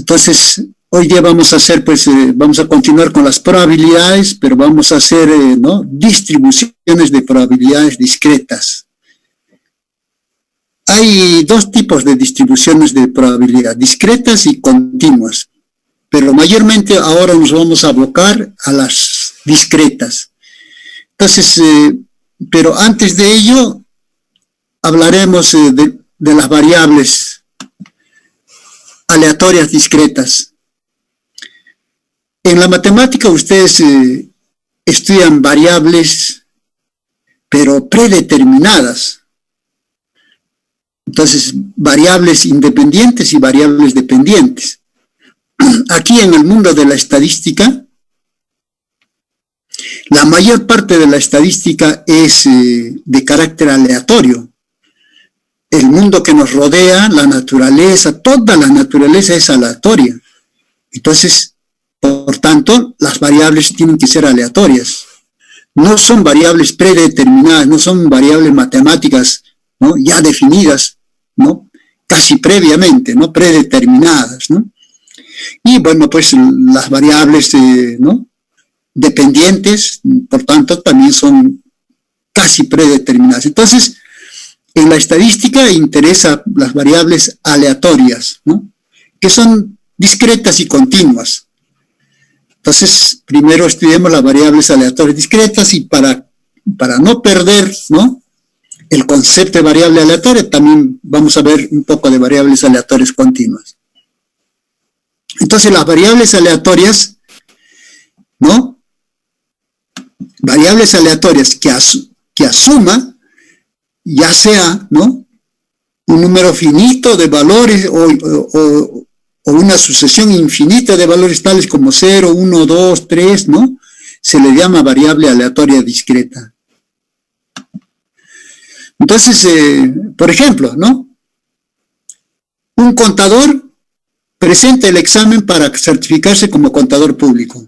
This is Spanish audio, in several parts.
Entonces, hoy día vamos a hacer, vamos a continuar con las probabilidades, pero vamos a hacer, ¿no?, distribuciones de probabilidades discretas. Hay dos tipos de distribuciones de probabilidad, discretas y continuas, pero mayormente ahora nos vamos a abocar a las discretas. Entonces, pero antes de ello, hablaremos de las variables aleatorias discretas. En la matemática ustedes estudian variables, pero predeterminadas. Entonces, variables independientes y variables dependientes. Aquí en el mundo de la estadística, la mayor parte de la estadística es de carácter aleatorio. El mundo que nos rodea, la naturaleza, toda la naturaleza es aleatoria. Entonces, por tanto, las variables tienen que ser aleatorias. No son variables predeterminadas, no son variables matemáticas, ¿no?, ya definidas, ¿no?, casi previamente, ¿no?, predeterminadas, ¿no? Y bueno, pues las variables, ¿no?, dependientes, por tanto, también son casi predeterminadas. Entonces, en la estadística interesa las variables aleatorias, ¿no?, que son discretas y continuas. Entonces, primero estudiemos las variables aleatorias discretas y para no perder, ¿no?, el concepto de variable aleatoria, también vamos a ver un poco de variables aleatorias continuas. Entonces, las variables aleatorias, ¿no?, variables aleatorias que asuma, ya sea, ¿no?, un número finito de valores o una sucesión infinita de valores tales como 0, 1, 2, 3, ¿no?, se le llama variable aleatoria discreta. Entonces, por ejemplo, ¿no?, un contador presenta el examen para certificarse como contador público.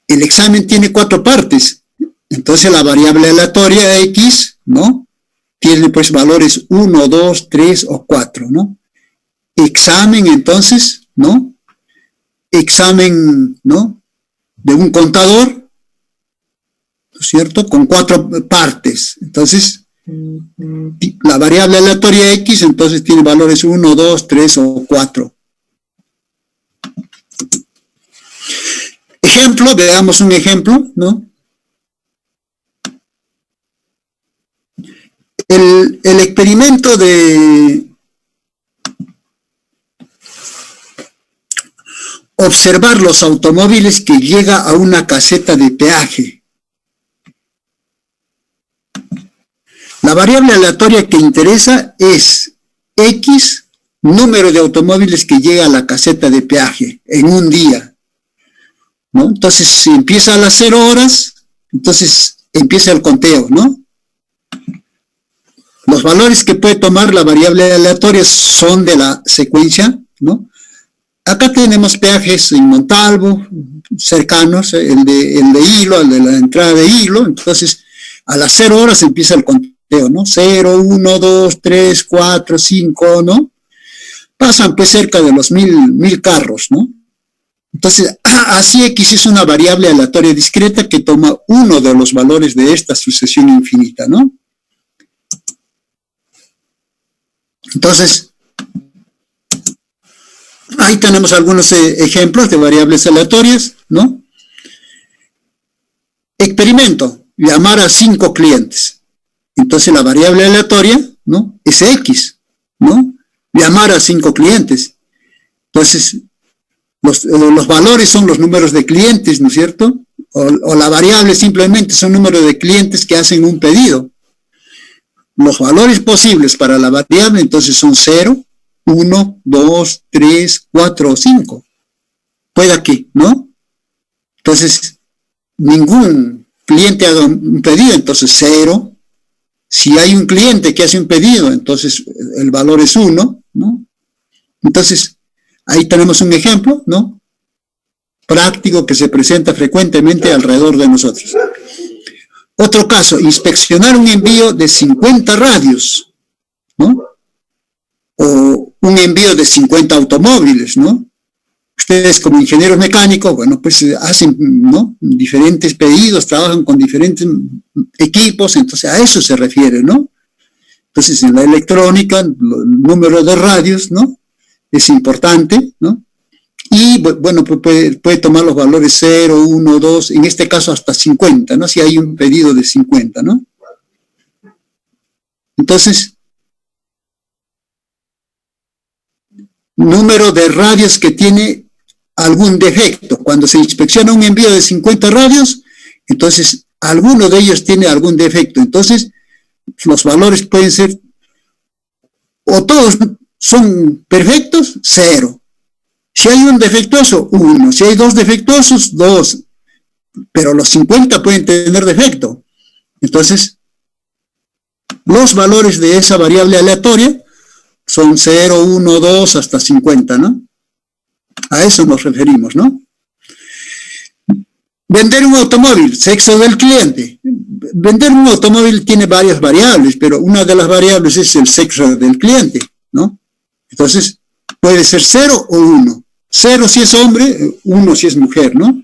El examen tiene 4 partes. Entonces, la variable aleatoria X, ¿no?, tiene pues valores 1, 2, 3 o 4, ¿no? Examen, entonces, ¿no?, examen, ¿no?, de un contador, ¿no es cierto?, con 4 partes. Entonces, la variable aleatoria X, entonces, tiene valores 1, 2, 3 o 4. Ejemplo, veamos un ejemplo, ¿no? El experimento de observar los automóviles que llega a una caseta de peaje. La variable aleatoria que interesa es X, número de automóviles que llega a la caseta de peaje en un día, ¿no? Entonces, si empieza a las 0 horas, entonces empieza el conteo, ¿no? Los valores que puede tomar la variable aleatoria son de la secuencia, ¿no? Acá tenemos peajes en Montalvo, cercanos, el de Hilo, el de la entrada de Hilo. Entonces, a las 0 horas empieza el conteo, ¿no? 0, 1, 2, 3, 4, 5, ¿no? Pasan pues cerca de los 1000 carros, ¿no? Entonces, así X es una variable aleatoria discreta que toma uno de los valores de esta sucesión infinita, ¿no? Entonces, ahí tenemos algunos ejemplos de variables aleatorias, ¿no? Experimento, llamar a 5 clientes. Entonces, la variable aleatoria, ¿no?, es X, ¿no? Llamar a 5 clientes. Entonces, los valores son los números de clientes, ¿no es cierto? O la variable simplemente son números de clientes que hacen un pedido. Los valores posibles para la variable, entonces, son 0, 1, 2, 3, 4 o 5. Puede que, ¿no? Entonces, ningún cliente haga un pedido, entonces 0. Si hay un cliente que hace un pedido, entonces el valor es 1, ¿no? Entonces, ahí tenemos un ejemplo, ¿no?, práctico que se presenta frecuentemente alrededor de nosotros. Otro caso, inspeccionar un envío de 50 radios, ¿no?, o un envío de 50 automóviles, ¿no? ustedes como ingenieros mecánicos, bueno, pues hacen, ¿no?, diferentes pedidos, trabajan con diferentes equipos, entonces a eso se refiere, ¿no? Entonces en la electrónica, el número de radios, ¿no?, es importante, ¿no? Y bueno, pues puede tomar los valores 0, 1, 2, en este caso hasta 50, ¿no? Si hay un pedido de 50, ¿no? Entonces, número de radios que tiene algún defecto. Cuando se inspecciona un envío de 50 radios, entonces alguno de ellos tiene algún defecto. Entonces, los valores pueden ser, o todos son perfectos, 0. Si hay un defectuoso, 1. Si hay 2 defectuosos, 2. Pero los 50 pueden tener defecto. Entonces, los valores de esa variable aleatoria son 0, 1, 2, hasta 50, ¿no? A eso nos referimos, ¿no? Vender un automóvil, sexo del cliente. Vender un automóvil tiene varias variables, pero una de las variables es el sexo del cliente, ¿no? Entonces, puede ser 0 o 1. 0 si es hombre, 1 si es mujer, ¿no?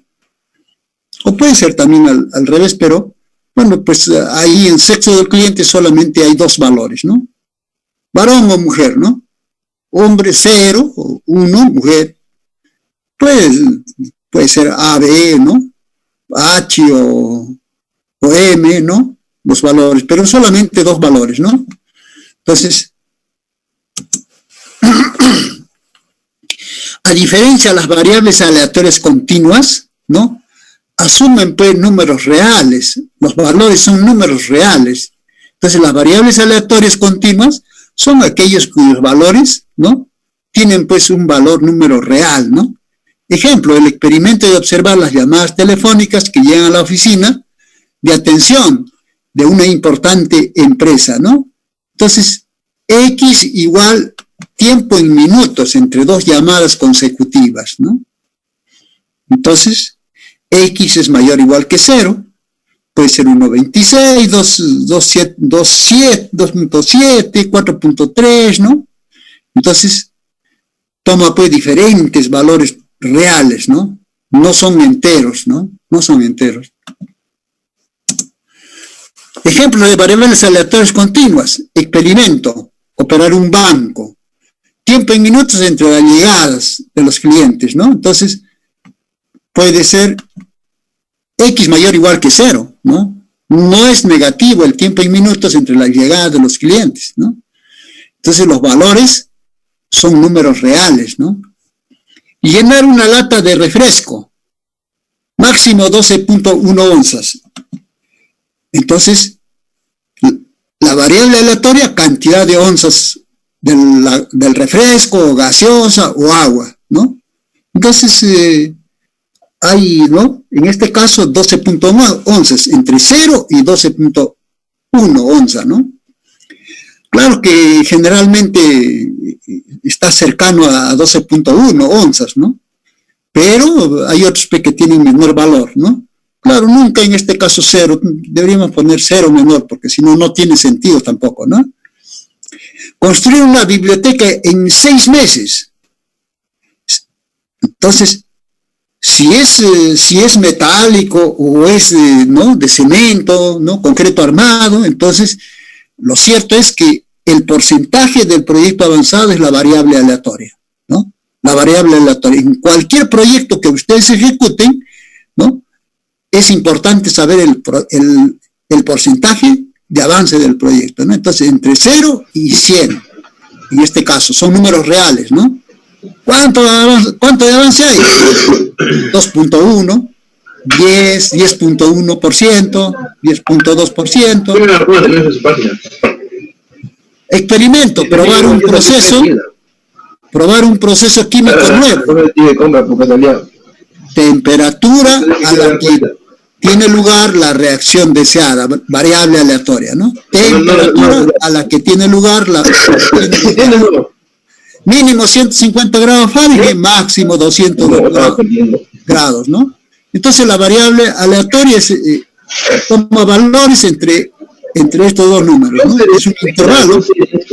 O puede ser también al revés, pero, bueno, pues ahí en sexo del cliente solamente hay 2 valores, ¿no? Varón o mujer, ¿no? Hombre 0, o 1, mujer. Puede ser A, B, ¿no? H o M, ¿no? Los valores, pero solamente 2 valores, ¿no? Entonces, a diferencia de las variables aleatorias continuas, ¿no?, asumen pues números reales, los valores son números reales. Entonces las variables aleatorias continuas son aquellos cuyos valores, ¿no?, tienen pues un número real, ¿no? Ejemplo, el experimento de observar las llamadas telefónicas que llegan a la oficina de atención de una importante empresa, ¿no? Entonces, X igual tiempo en minutos entre 2 llamadas consecutivas, ¿no? Entonces, X es mayor o igual que 0, puede ser 1.26, 2.7, 4.3, ¿no? Entonces, toma pues diferentes valores reales, ¿no? No son enteros, ¿no? No son enteros. Ejemplo de variables aleatorias continuas. Experimento, operar un banco. Tiempo en minutos entre las llegadas de los clientes, ¿no? Entonces, puede ser X mayor o igual que 0, ¿no? No es negativo el tiempo en minutos entre las llegadas de los clientes, ¿no? Entonces, los valores son números reales, ¿no? Llenar una lata de refresco, máximo 12.1 onzas. Entonces, la variable aleatoria, cantidad de onzas del refresco, gaseosa o agua, ¿no? Entonces, hay, ¿no?, en este caso 12.1 onzas, entre 0 y 12.1 onza, ¿no? Claro que generalmente está cercano a 12.1 onzas, ¿no? Pero hay otros que tienen menor valor, ¿no? Claro, nunca en este caso 0, deberíamos poner 0 menor, porque si no, no tiene sentido tampoco, ¿no? Construir una biblioteca en 6 meses. Entonces, si es metálico o es, ¿no?, de cemento, ¿no?, concreto armado, entonces lo cierto es que el porcentaje del proyecto avanzado es la variable aleatoria, ¿no? La variable aleatoria. En cualquier proyecto que ustedes ejecuten, ¿no?, es importante saber el porcentaje de avance del proyecto, ¿no? Entonces, entre 0 y 100, en este caso, son números reales, ¿no? ¿Cuánto de avance hay? 2.1, 10, 10.1%, 10.2%. Experimento, probar un proceso químico nuevo. Temperatura a la que tiene lugar la reacción deseada, variable aleatoria, ¿no? Temperatura a la que tiene lugar la... Mínimo 150 grados Fahrenheit, máximo 200 grados, ¿no? Entonces la variable aleatoria toma valores entre estos 2 números, ¿no? Es un intervalo,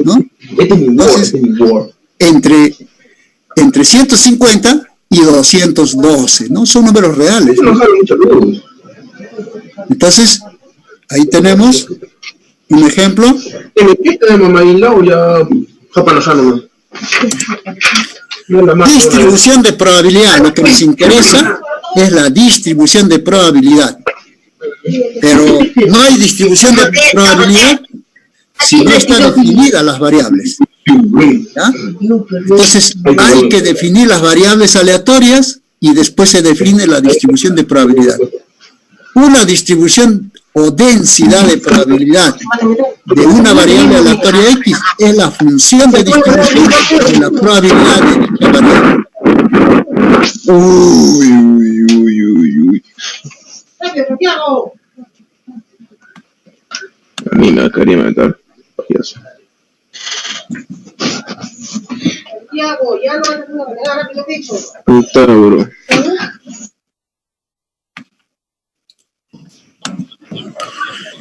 ¿no? Entonces, entre 150 y 212, ¿no? Son números reales, ¿no? Entonces, ahí tenemos un ejemplo. Distribución de probabilidad. Lo que nos interesa es la distribución de probabilidad. Pero no hay distribución de probabilidad si no están definidas las variables. ¿Ya? Entonces, hay que definir las variables aleatorias y después se define la distribución de probabilidad. Una distribución o densidad de probabilidad de una variable aleatoria X es la función de distribución de la probabilidad de dicha variable. Uy. A mí me quería meter. Santiago, ya no es una manera que lo he dicho. Puta, bro.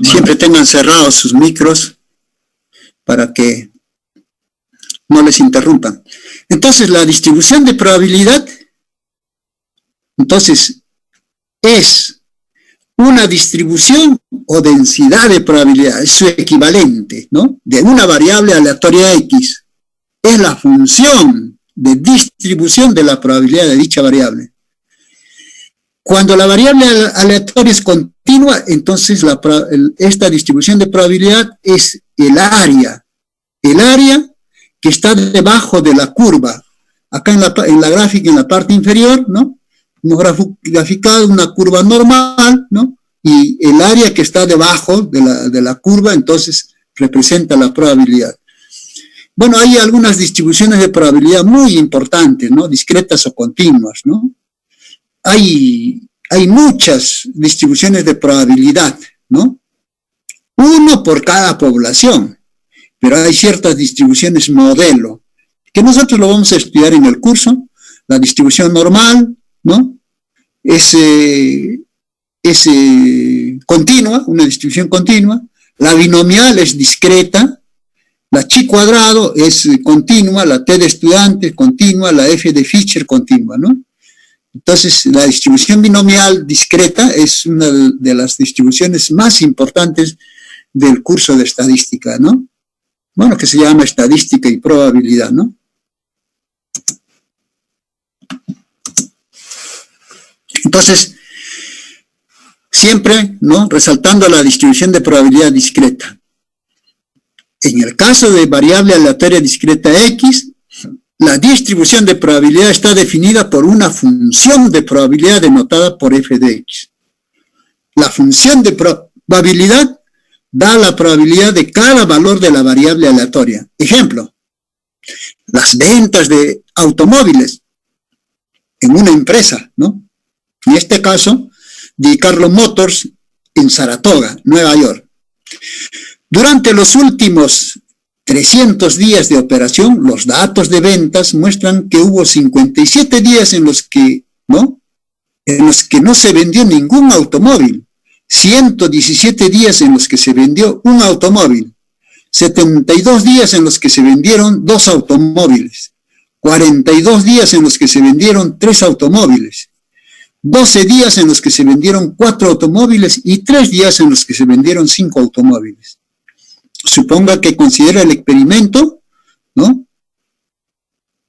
Siempre tengan cerrados sus micros para que no les interrumpan. Entonces, la distribución de probabilidad, entonces, es una distribución o densidad de probabilidad, es su equivalente, ¿no? De una variable aleatoria X. Es la función de distribución de la probabilidad de dicha variable. Cuando la variable aleatoria es continua, entonces esta distribución de probabilidad es el área que está debajo de la curva. Acá en la gráfica, en la parte inferior, ¿no? Hemos graficado una curva normal, ¿no? Y el área que está debajo de la curva, entonces, representa la probabilidad. Bueno, hay algunas distribuciones de probabilidad muy importantes, ¿no? Discretas o continuas, ¿no? Hay muchas distribuciones de probabilidad, ¿no? Uno por cada población, pero hay ciertas distribuciones modelo, que nosotros lo vamos a estudiar en el curso. La distribución normal, ¿no? Es continua, una distribución continua. La binomial es discreta. La chi cuadrado es continua, la t de estudiante continua, la f de Fisher continua, ¿no? Entonces, la distribución binomial discreta es una de las distribuciones más importantes del curso de estadística, ¿no? Bueno, que se llama estadística y probabilidad, ¿no? Entonces, siempre, ¿no? Resaltando la distribución de probabilidad discreta. En el caso de variable aleatoria discreta X, la distribución de probabilidad está definida por una función de probabilidad denotada por f de x. La función de probabilidad da la probabilidad de cada valor de la variable aleatoria. Ejemplo, las ventas de automóviles en una empresa, ¿no? En este caso, Di Carlo Motors en Saratoga, Nueva York. Durante los últimos 300 días de operación, los datos de ventas muestran que hubo 57 días en los que no se vendió ningún automóvil, 117 días en los que se vendió un automóvil, 72 días en los que se vendieron 2 automóviles, 42 días en los que se vendieron 3 automóviles, 12 días en los que se vendieron 4 automóviles y 3 días en los que se vendieron 5 automóviles. Suponga que considera el experimento, ¿no?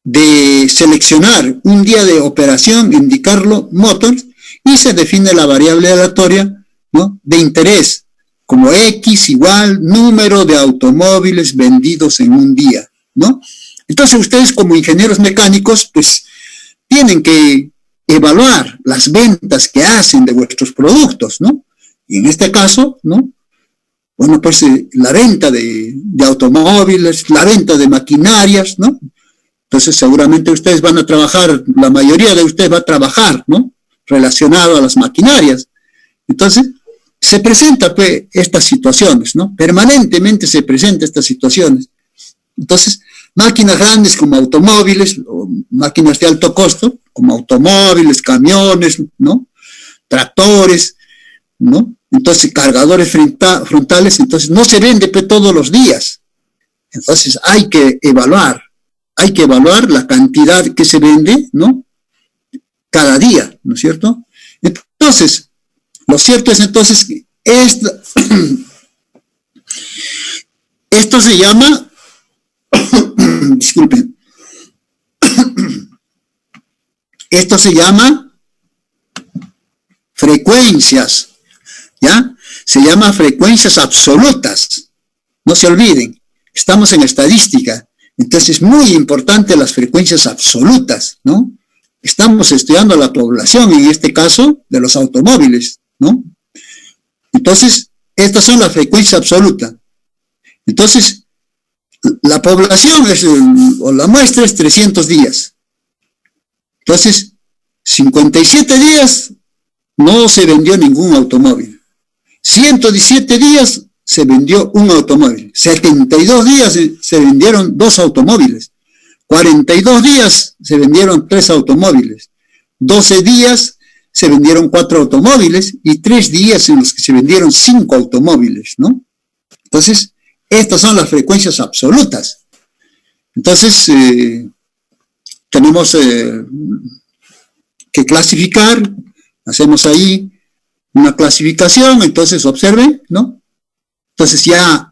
De seleccionar un día de operación en Di Carlo Motors y se define la variable aleatoria, ¿no? De interés como X igual número de automóviles vendidos en un día, ¿no? Entonces ustedes como ingenieros mecánicos pues tienen que evaluar las ventas que hacen de vuestros productos, ¿no? Y en este caso, ¿no? Bueno, pues la venta de automóviles, la venta de maquinarias, ¿no? Entonces seguramente ustedes van a trabajar, la mayoría de ustedes va a trabajar, ¿no? Relacionado a las maquinarias. Entonces se presentan pues estas situaciones, ¿no? Permanentemente se presentan estas situaciones. Entonces, máquinas grandes como automóviles, o máquinas de alto costo, como automóviles, camiones, ¿no? Tractores, ¿no? Entonces, cargadores frontales, entonces no se vende todos los días. Entonces, hay que evaluar la cantidad que se vende, ¿no? cada día, ¿no es cierto? Entonces, lo cierto es entonces que esto se llama, disculpen, esto se llama frecuencias, ¿ya? Se llama frecuencias absolutas. No se olviden, estamos en estadística, entonces es muy importante las frecuencias absolutas, ¿no? Estamos estudiando la población, en este caso, de los automóviles, ¿no? Entonces, estas son las frecuencias absolutas. Entonces, la población o la muestra es 300 días. Entonces, 57 días no se vendió ningún automóvil. 117 días se vendió un automóvil. 72 días se vendieron 2 automóviles. 42 días se vendieron 3 automóviles. 12 días se vendieron 4 automóviles y 3 días en los que se vendieron 5 automóviles, ¿no? Entonces, estas son las frecuencias absolutas. Entonces, tenemos que clasificar, hacemos ahí una clasificación, entonces observen, ¿no? Entonces ya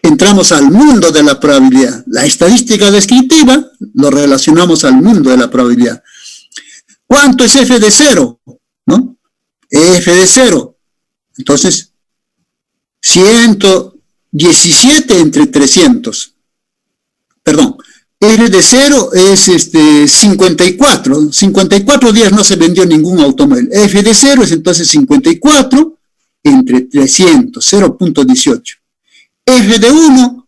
entramos al mundo de la probabilidad. La estadística descriptiva lo relacionamos al mundo de la probabilidad. ¿Cuánto es f de 0? ¿No? F de 0. Entonces, 117 entre 300. Perdón, f de 0 es 54. 54 días no se vendió ningún automóvil. F de 0 es entonces 54 entre 300, 0.18. F de 1,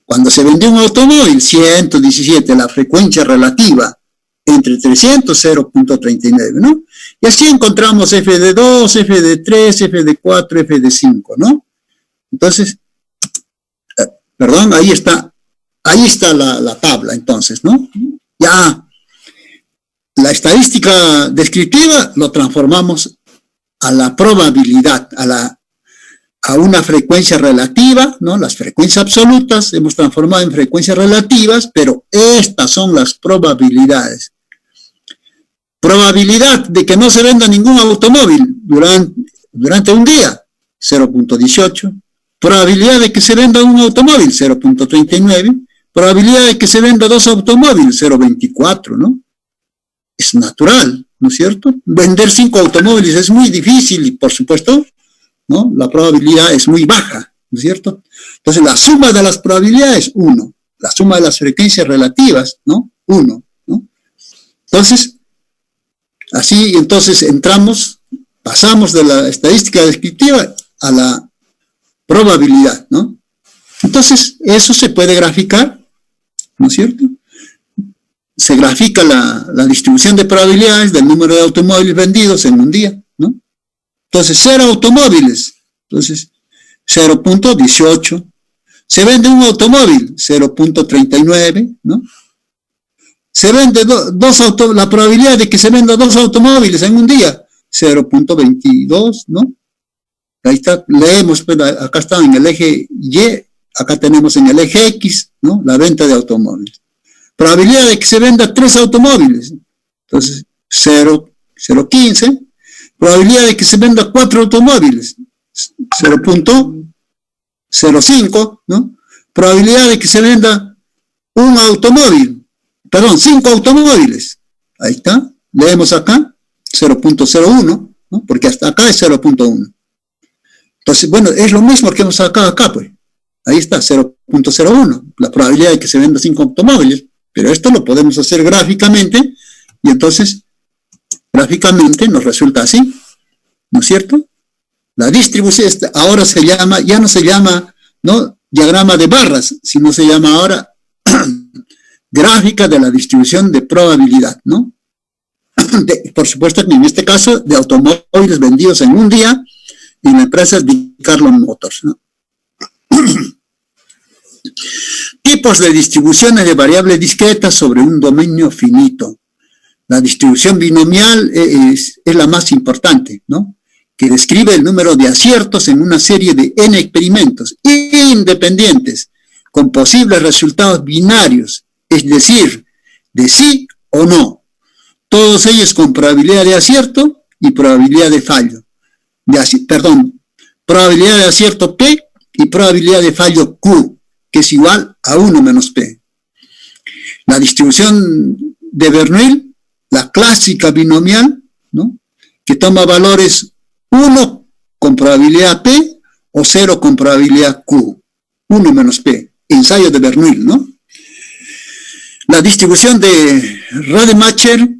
cuando se vendió un automóvil, 117, la frecuencia relativa entre 300, 0.39, ¿no? Y así encontramos F de 2, F de 3, F de 4, F de 5, ¿no? Entonces, perdón, ahí está la tabla, entonces, ¿no? Ya la estadística descriptiva lo transformamos a la probabilidad, a una frecuencia relativa, ¿no? Las frecuencias absolutas hemos transformado en frecuencias relativas, pero estas son las probabilidades. Probabilidad de que no se venda ningún automóvil durante un día, 0.18. Probabilidad de que se venda un automóvil, 0.39. Probabilidad de que se venda 2 automóviles, 0.24, ¿no? Es natural, ¿no es cierto? Vender 5 automóviles es muy difícil y, por supuesto, ¿no? La probabilidad es muy baja, ¿no es cierto? Entonces, la suma de las probabilidades, 1. La suma de las frecuencias relativas, ¿no? 1, ¿no? Entonces, así, entonces pasamos de la estadística descriptiva a la probabilidad, ¿no? Entonces, eso se puede graficar, ¿no es cierto? Se grafica la distribución de probabilidades del número de automóviles vendidos en un día, ¿no? Entonces, 0 automóviles, entonces 0.18. Se vende un automóvil, 0.39, ¿no? Se vende la probabilidad de que se venda 2 automóviles en un día, 0.22, ¿no? Ahí está, leemos, pero acá está en el eje Y, acá tenemos en el eje X, ¿no? La venta de automóviles. Probabilidad de que se venda 3 automóviles, entonces 0.15. Probabilidad de que se venda 4 automóviles, 0.05, ¿no? Probabilidad de que se venda 5 automóviles, ahí está, leemos acá, 0.01, ¿no? Porque hasta acá es 0.1. Entonces, bueno, es lo mismo que hemos sacado acá, pues. Ahí está, 0.01, la probabilidad de que se venda 5 automóviles, pero esto lo podemos hacer gráficamente, y entonces, gráficamente nos resulta así, ¿no es cierto? La distribución ahora ya no se llama, ¿no?, diagrama de barras, sino se llama ahora gráfica de la distribución de probabilidad, ¿no? Por supuesto que en este caso, de automóviles vendidos en un día, en la empresa de Carlon Motors, ¿no? Tipos de distribuciones de variables discretas sobre un dominio finito. La distribución binomial es la más importante, ¿no? Que describe el número de aciertos en una serie de n experimentos independientes con posibles resultados binarios, es decir, de sí o no. Todos ellos con probabilidad de acierto y probabilidad de fallo. Probabilidad de acierto P y probabilidad de fallo Q, que es igual a 1 menos P. La distribución de Bernoulli, la clásica binomial, ¿no?, que toma valores 1 con probabilidad P o 0 con probabilidad Q, 1 menos P, ensayo de Bernoulli, ¿no? La distribución de Rademacher,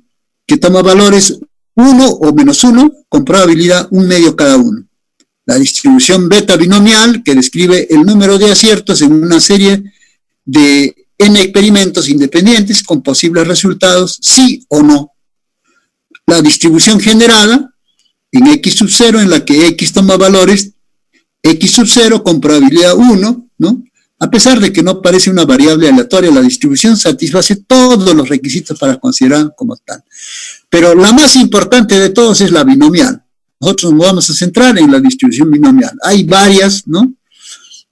que toma valores 1 o menos 1 con probabilidad 1 medio cada uno. La distribución beta binomial, que describe el número de aciertos en una serie de n experimentos independientes con posibles resultados sí o no. La distribución generada en x sub 0, en la que x toma valores x sub 0 con probabilidad 1, ¿no? A pesar de que no parece una variable aleatoria, la distribución satisface todos los requisitos para considerar como tal. Pero la más importante de todos es la binomial. Nosotros nos vamos a centrar en la distribución binomial. Hay varias, ¿no?,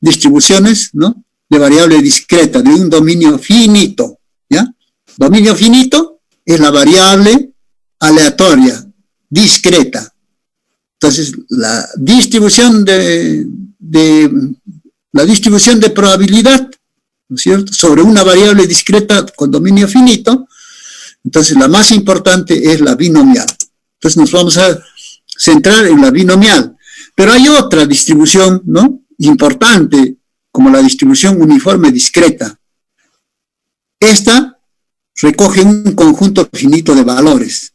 distribuciones, ¿no?, de variable discreta, de un dominio finito, ¿ya? Dominio finito es la variable aleatoria, discreta. Entonces, la distribución de probabilidad, ¿no es cierto?, sobre una variable discreta con dominio finito, entonces la más importante es la binomial. Entonces nos vamos a centrar en la binomial. Pero hay otra distribución, ¿no?, importante, como la distribución uniforme discreta. Esta recoge un conjunto finito de valores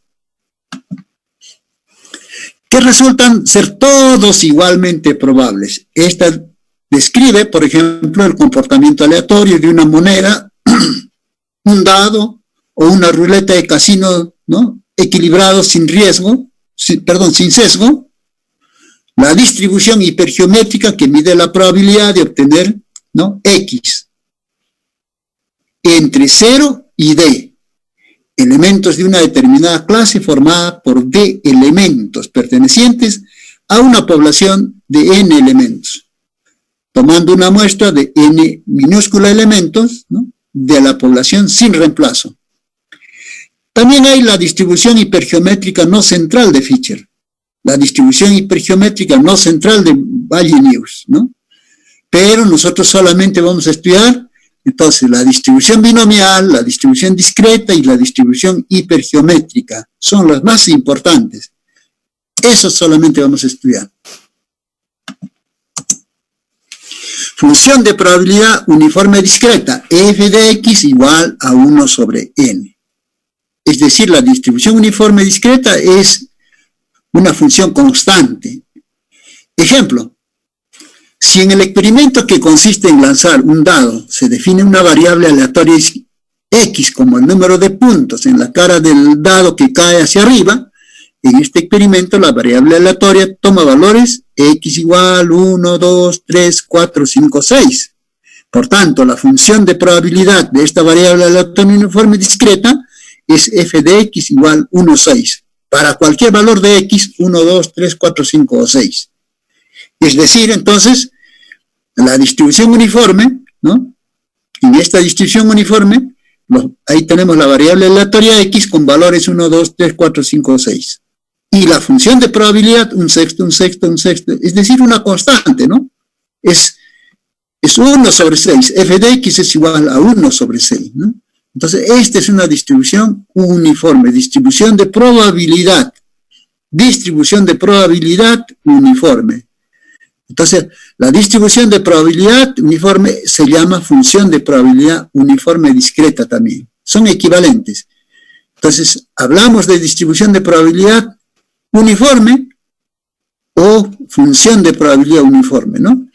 que resultan ser todos igualmente probables. Esta describe, por ejemplo, el comportamiento aleatorio de una moneda, un dado o una ruleta de casino, ¿no?, equilibrado sin sesgo. La distribución hipergeométrica que mide la probabilidad de obtener, ¿no?, X entre 0 y D, elementos de una determinada clase formada por D elementos pertenecientes a una población de N elementos, tomando una muestra de N minúscula elementos, ¿no?, de la población sin reemplazo. También hay la distribución hipergeométrica no central de Fisher, la distribución hipergeométrica no central de Wall-News, ¿no? Pero nosotros solamente vamos a estudiar, entonces, la distribución binomial, la distribución discreta y la distribución hipergeométrica. Son las más importantes. Eso solamente vamos a estudiar. Función de probabilidad uniforme discreta, f de x igual a 1 sobre n. Es decir, la distribución uniforme discreta es una función constante. Ejemplo, si en el experimento que consiste en lanzar un dado se define una variable aleatoria x como el número de puntos en la cara del dado que cae hacia arriba, en este experimento la variable aleatoria toma valores x igual 1, 2, 3, 4, 5, 6. Por tanto, la función de probabilidad de esta variable aleatoria uniforme discreta es f de x igual 1, 6. Para cualquier valor de x, 1, 2, 3, 4, 5 o 6. Es decir, entonces, la distribución uniforme, ¿no?, en esta distribución uniforme, ahí tenemos la variable aleatoria x con valores 1, 2, 3, 4, 5 o 6. Y la función de probabilidad, un sexto, es decir, una constante, ¿no? Es 1 sobre 6. F de x es igual a 1 sobre 6, ¿no? Entonces, esta es una distribución uniforme, distribución de probabilidad uniforme. Entonces, la distribución de probabilidad uniforme se llama función de probabilidad uniforme discreta también. Son equivalentes. Entonces, hablamos de distribución de probabilidad uniforme o función de probabilidad uniforme, ¿no?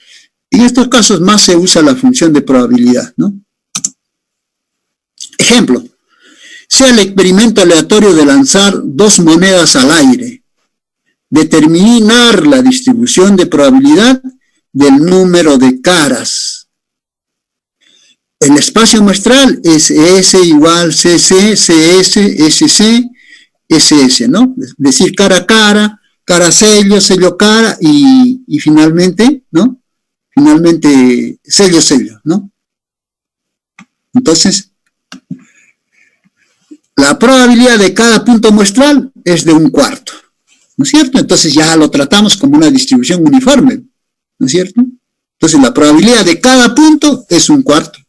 En estos casos más se usa la función de probabilidad, ¿no? Ejemplo, sea el experimento aleatorio de lanzar 2 monedas al aire. Determinar la distribución de probabilidad del número de caras. El espacio muestral es S igual CC, CS, SC, SS, ¿no? Es decir, cara a cara, cara sello, sello cara y finalmente, ¿no? Finalmente sello, sello, ¿no? Entonces, la probabilidad de cada punto muestral es de 1/4, ¿no es cierto? Entonces ya lo tratamos como una distribución uniforme, ¿no es cierto? Entonces la probabilidad de cada punto es 1/4.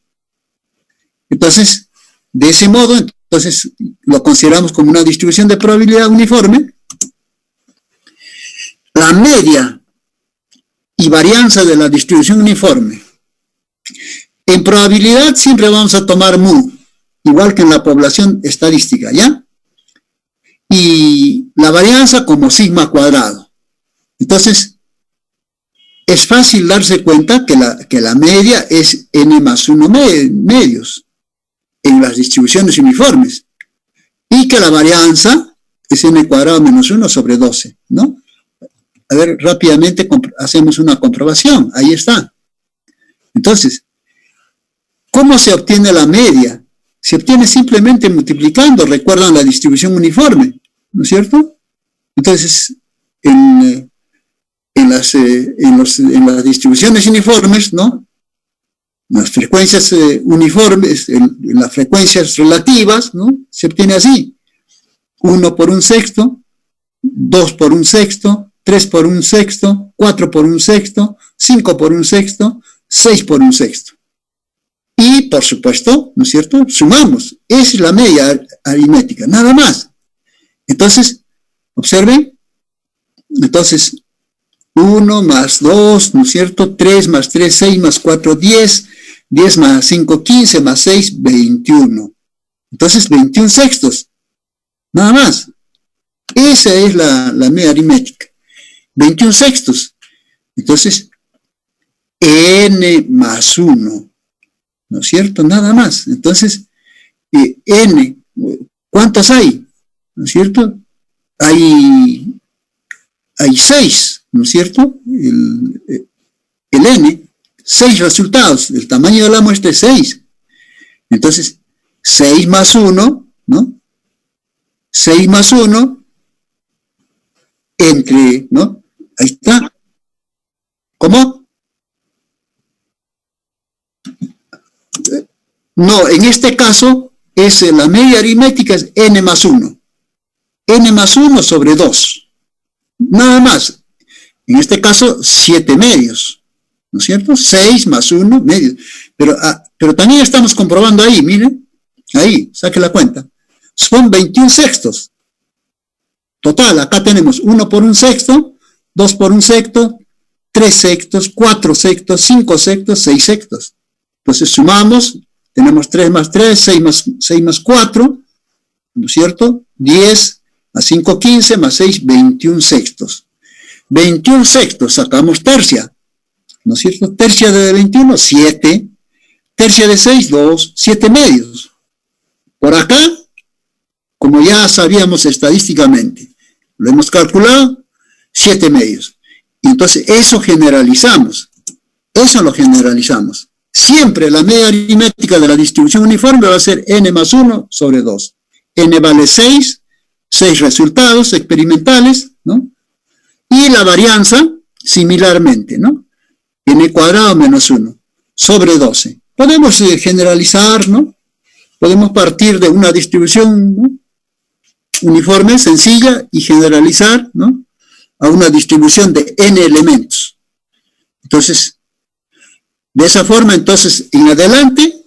Entonces, de ese modo, entonces lo consideramos como una distribución de probabilidad uniforme. La media y varianza de la distribución uniforme. En probabilidad siempre vamos a tomar mu, igual que en la población estadística, ¿ya? Y la varianza como sigma cuadrado. Entonces, es fácil darse cuenta que la media es n más 1 medios en las distribuciones uniformes, y que la varianza es n cuadrado menos 1 sobre 12, ¿no? A ver, rápidamente hacemos una comprobación, ahí está. Entonces, ¿cómo se obtiene la media? Se obtiene simplemente multiplicando, recuerdan la distribución uniforme, ¿no es cierto? Entonces, en las distribuciones uniformes, ¿no? Las frecuencias uniformes, en las frecuencias relativas, ¿no? Se obtiene así: 1 por 1/6, 2 por 1/6, 3 por 1/6, 4 por 1/6, 5 por 1/6, 6 por 1/6. Y, por supuesto, ¿no es cierto?, sumamos. Esa es la media aritmética, nada más. Entonces, observen, entonces, 1 más 2, ¿no es cierto?, 3 más 3, 6 más 4, 10, 10 más 5, 15, más 6, 21. Entonces, 21/6, nada más. Esa es la media aritmética. 21/6. Entonces, n más 1, ¿no es cierto? Nada más. Entonces, n, ¿cuántos hay? ¿No es cierto? Hay 6, ¿no es cierto? El n, 6 resultados. El tamaño de la muestra es 6. Entonces, 6 más 1, ¿no? 6 más 1 entre, ¿no? Ahí está. ¿Cómo? No, en este caso, la media aritmética es n más 1. N más 1 sobre 2. Nada más. En este caso, 7 medios. ¿No es cierto? 6 más 1 medios. Pero también estamos comprobando ahí, miren. Ahí, saque la cuenta. Son 21/6. Total, acá tenemos 1 por 1/6, 2 por 1/6, 3/6, 4/6, 5/6, 6/6. Entonces sumamos, tenemos 3 más 3, 6 más 4, ¿no es cierto? 10 más 5, 15, más 6, 21/6. 21/6, sacamos tercia, ¿no es cierto? Tercia de 21, 7. Tercia de 6, 2, 7 medios. Por acá, como ya sabíamos estadísticamente, lo hemos calculado, 7 medios. Y entonces eso generalizamos. Eso lo generalizamos. Siempre la media aritmética de la distribución uniforme va a ser n más 1 sobre 2. N vale 6 resultados experimentales, ¿no? Y la varianza, similarmente, ¿no? N cuadrado menos 1 sobre 12. Podemos generalizar, ¿no? Podemos partir de una distribución, ¿no?, uniforme, sencilla, y generalizar, ¿no?, a una distribución de n elementos. Entonces, de esa forma, entonces, en adelante,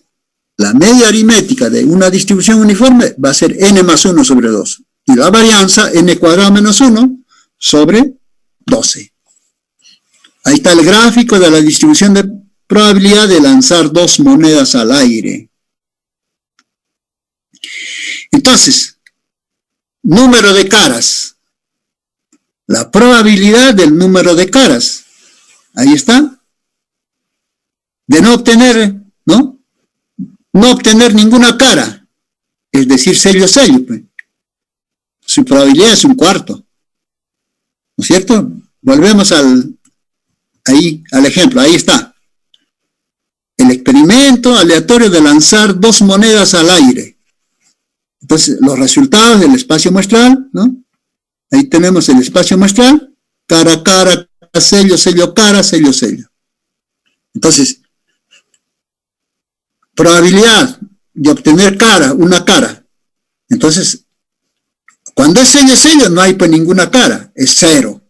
la media aritmética de una distribución uniforme va a ser n más 1 sobre 2. Y la varianza, n cuadrado menos 1 sobre 12. Ahí está el gráfico de la distribución de probabilidad de lanzar 2 monedas al aire. Entonces, número de caras. La probabilidad del número de caras. Ahí está. De no obtener, ¿no? No obtener ninguna cara. Es decir, sello, pues. Su probabilidad es 1/4. ¿No es cierto? Volvemos al ejemplo. Ahí está. El experimento aleatorio de lanzar 2 monedas al aire. Entonces, los resultados del espacio muestral, ¿no? Ahí tenemos el espacio muestral, cara, cara, sello, sello, cara, sello, sello. Entonces, probabilidad de obtener cara, una cara, Entonces, cuando es sello, no hay pues ninguna cara, es cero.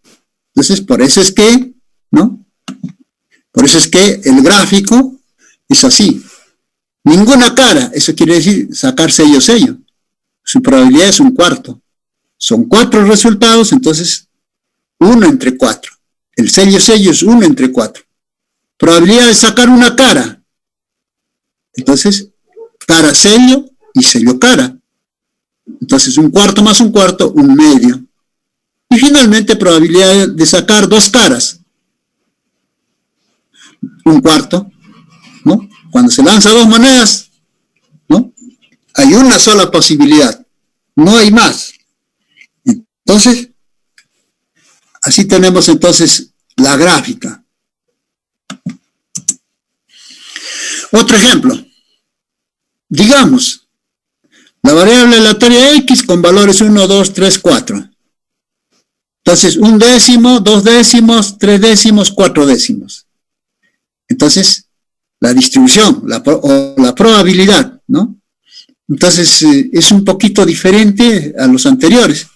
Entonces, por eso es que, ¿no? Por eso es que el gráfico es así. Ninguna cara, eso quiere decir sacar sello. Su probabilidad es 1/4. Son 4 resultados, entonces 1 entre 4. El sello es 1 entre 4. Probabilidad de sacar una cara. Entonces, cara sello y sello cara. Entonces, 1/4 más 1/4, 1/2. Y finalmente, probabilidad de sacar 2 caras. 1/4, ¿no? Cuando se lanza 2 monedas, ¿no? Hay una sola posibilidad, no hay más. Entonces, así tenemos entonces la gráfica. Otro ejemplo. Digamos, la variable aleatoria X con valores 1, 2, 3, 4. Entonces, 1 décimo, 2 décimos, 3 décimos, 4 décimos. Entonces, la distribución o la probabilidad, ¿no? Entonces, es un poquito diferente a los anteriores.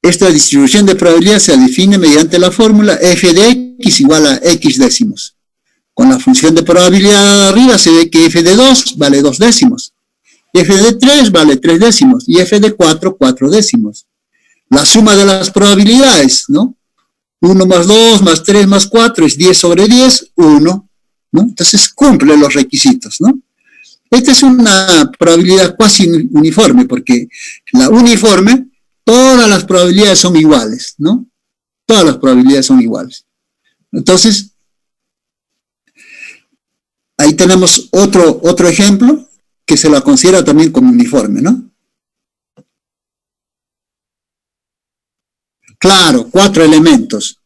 Esta distribución de probabilidad se define mediante la fórmula f de x igual a x décimos. Con la función de probabilidad arriba se ve que f de 2 vale 2 décimos, f de 3 vale 3 décimos y f de 4, 4 décimos. La suma de las probabilidades, ¿no? 1 más 2 más 3 más 4 es 10 sobre 10, 1, ¿no? Entonces cumple los requisitos, ¿no? Esta es una probabilidad casi uniforme, porque la uniforme, todas las probabilidades son iguales, ¿no? Todas las probabilidades son iguales. Entonces, ahí tenemos otro ejemplo que se la considera también como uniforme, ¿no? Claro, 4 elementos.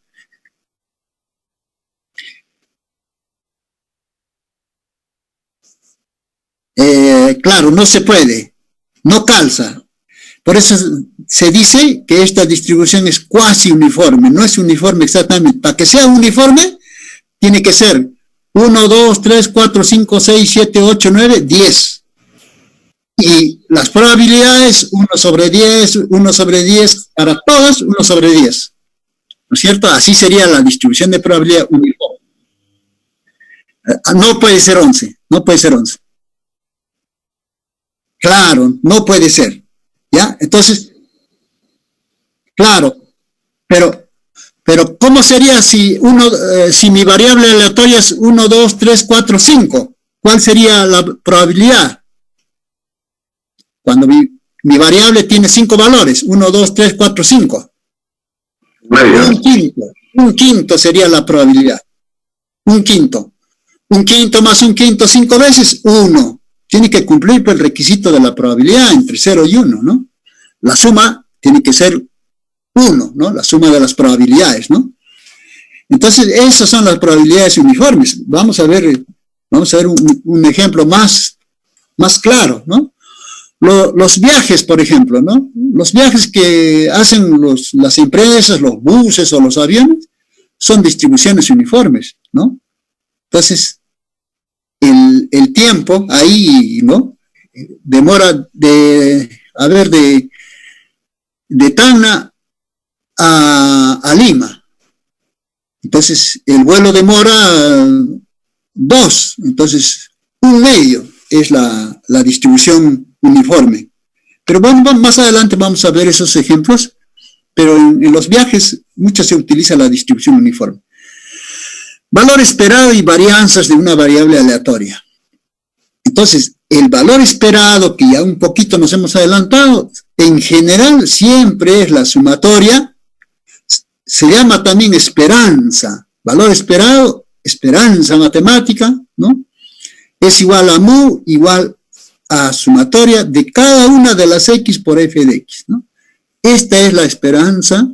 Claro, no se puede, no calza. Por eso se dice que esta distribución es cuasi uniforme, no es uniforme exactamente. Para que sea uniforme, tiene que ser 1, 2, 3, 4, 5, 6, 7, 8, 9, 10. Y las probabilidades, 1 sobre 10, 1 sobre 10, para todas, 1 sobre 10. ¿No es cierto? Así sería la distribución de probabilidad uniforme. No puede ser 11, no puede ser 11. Claro, no puede ser. ¿Ya? Entonces, claro, pero ¿cómo sería si mi variable aleatoria es 1, 2, 3, 4, 5? ¿Cuál sería la probabilidad? Cuando mi variable tiene 5 valores, 1, 2, 3, 4, 5. Un quinto sería la probabilidad. Un quinto más un quinto 5 veces, 1. Tiene que cumplir el requisito de la probabilidad entre 0 y 1, ¿no? La suma tiene que ser 1, ¿no? La suma de las probabilidades, ¿no? Entonces, esas son las probabilidades uniformes. Vamos a ver un ejemplo más claro, ¿no? Los viajes, por ejemplo, ¿no? Los viajes que hacen las empresas, los buses o los aviones, son distribuciones uniformes, ¿no? Entonces, el tiempo ahí, ¿no? Demora de Tacna a Lima. Entonces, el vuelo demora 2, entonces 1/2 es la distribución uniforme. Pero bueno, más adelante vamos a ver esos ejemplos, pero en los viajes mucho se utiliza la distribución uniforme. Valor esperado y varianzas de una variable aleatoria. Entonces, el valor esperado, que ya un poquito nos hemos adelantado, en general siempre es la sumatoria, se llama también esperanza. Valor esperado, esperanza matemática, ¿no? Es igual a mu, igual a sumatoria de cada una de las x por f de x, ¿no? Esta es la esperanza,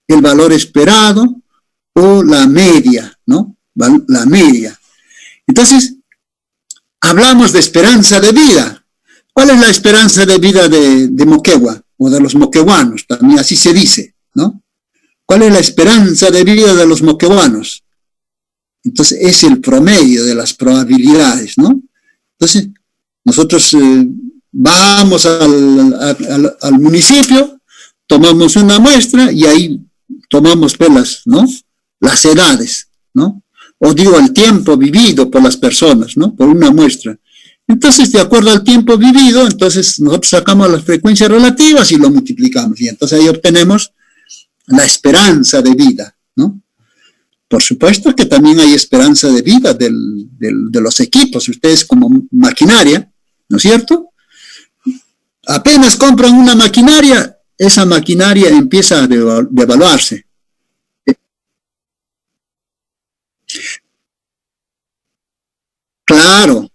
el valor esperado o la media, ¿no? La media. Entonces, hablamos de esperanza de vida. ¿Cuál es la esperanza de vida de Moquegua o de los moqueguanos? También así se dice, ¿no? ¿Cuál es la esperanza de vida de los moqueguanos? Entonces, es el promedio de las probabilidades, ¿no? Entonces, nosotros vamos al municipio, tomamos una muestra y ahí tomamos pues ¿no? Las edades, ¿no? O digo, el tiempo vivido por las personas, ¿no? Por una muestra. Entonces, de acuerdo al tiempo vivido, entonces nosotros sacamos las frecuencias relativas y lo multiplicamos. Y entonces ahí obtenemos la esperanza de vida, ¿no? Por supuesto que también hay esperanza de vida de los equipos. Ustedes como maquinaria, ¿no es cierto? Apenas compran una maquinaria, esa maquinaria empieza a devaluarse. Claro,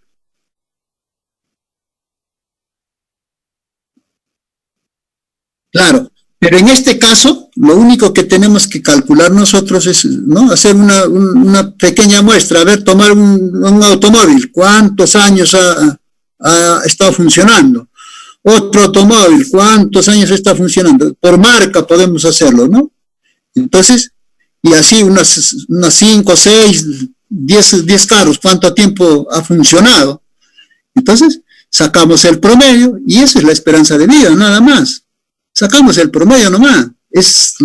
claro. Pero en este caso, lo único que tenemos que calcular nosotros es, ¿no? Hacer una pequeña muestra, a ver, tomar un automóvil, cuántos años ha estado funcionando. Otro automóvil, cuántos años está funcionando. Por marca podemos hacerlo, ¿no? Entonces, y así unas 5, 6, 10 carros, cuánto tiempo ha funcionado. Entonces, sacamos el promedio y esa es la esperanza de vida, nada más. Sacamos el promedio nomás. Es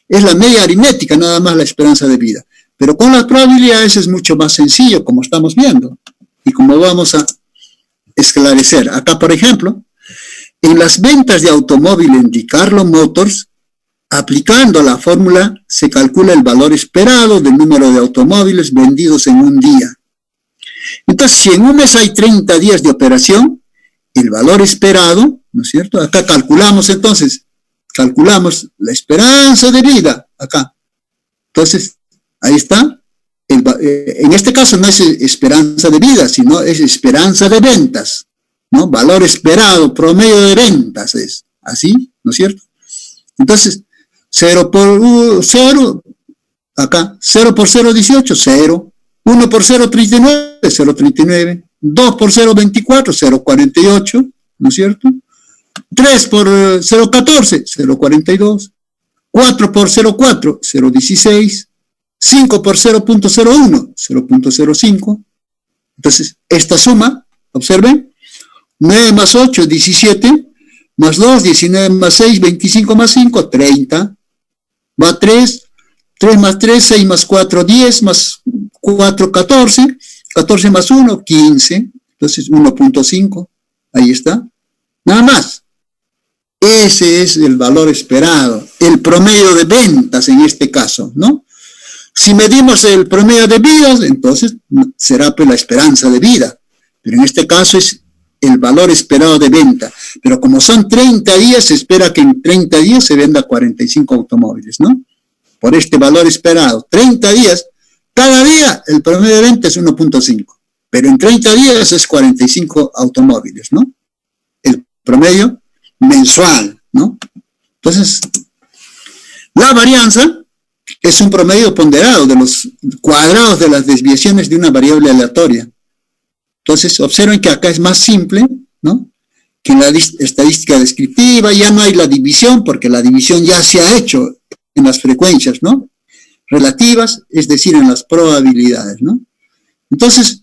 la media aritmética, nada más la esperanza de vida. Pero con las probabilidades es mucho más sencillo, como estamos viendo. Y como vamos a esclarecer. Acá, por ejemplo, en las ventas de automóvil en Ricardo Motors, aplicando la fórmula, se calcula el valor esperado del número de automóviles vendidos en un día. Entonces, si en un mes hay 30 días de operación, el valor esperado, ¿no es cierto? Acá calculamos entonces, calculamos la esperanza de vida, acá. Entonces, ahí está. En este caso no es esperanza de vida, sino es esperanza de ventas, ¿no? Valor esperado, promedio de ventas es, así, ¿no es cierto? Entonces, 0 por 0, acá, 0 por 0, 18, 0. 1 por 0, 39, 0,39. 2 por 0, 24, 0,48, ¿no es cierto? 3 por 0,14, 0,42. 4 por 0,4, 0,16. 5 por 0,01, 0,05. Entonces, esta suma, observen, 9 más 8, 17, más 2, 19 más 6, 25 más 5, 30. Va 3, 3 más 3, 6 más 4, 10, más 4, 14, 14 más 1, 15, entonces 1,5, ahí está, nada más. Ese es el valor esperado, el promedio de ventas en este caso, ¿no? Si medimos el promedio de vidas, entonces será pues la esperanza de vida, pero en este caso es el valor esperado de venta. Pero como son 30 días, se espera que en 30 días se venda 45 automóviles, ¿no? Por este valor esperado. 30 días, cada día el promedio de venta es 1,5, pero en 30 días es 45 automóviles, ¿no? El promedio mensual, ¿no? Entonces, la varianza es un promedio ponderado de los cuadrados de las desviaciones de una variable aleatoria. Entonces, observen que acá es más simple, ¿no? Que en la estadística descriptiva ya no hay la división, porque la división ya se ha hecho en las frecuencias, ¿no? Relativas, es decir, en las probabilidades, ¿no? Entonces,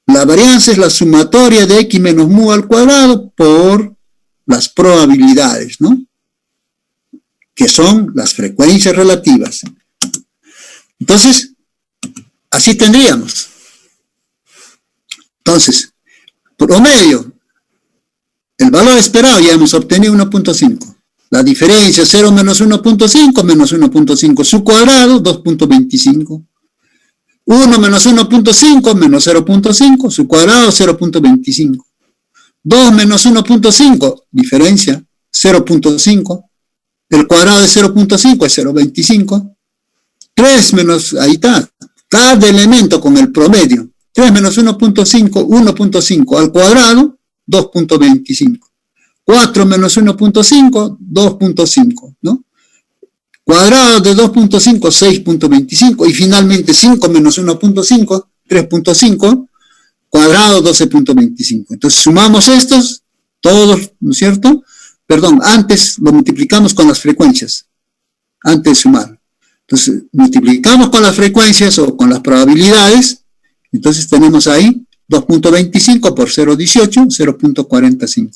la varianza es la sumatoria de x menos mu al cuadrado por las probabilidades, ¿no? Que son las frecuencias relativas. Entonces, así tendríamos. Entonces, promedio, el valor esperado ya hemos obtenido 1,5. La diferencia 0 menos 1,5 menos 1,5 su cuadrado, 2,25. 1 menos 1,5 menos 0,5 su cuadrado, 0,25. 2 menos 1,5, diferencia 0,5. El cuadrado de 0,5 es 0,25. 3 menos, ahí está, cada elemento con el promedio. 3 menos 1,5, 1,5 al cuadrado, 2,25. 4 menos 1,5, 2,5, ¿no? Cuadrado de 2,5, 6,25. Y finalmente 5 menos 1,5, 3,5. Cuadrado, 12,25. Entonces sumamos estos, todos, ¿no es cierto? Perdón, antes lo multiplicamos con las frecuencias, antes de sumar. Entonces multiplicamos con las frecuencias o con las probabilidades, entonces tenemos ahí 2.25 por 0.18, 0.45.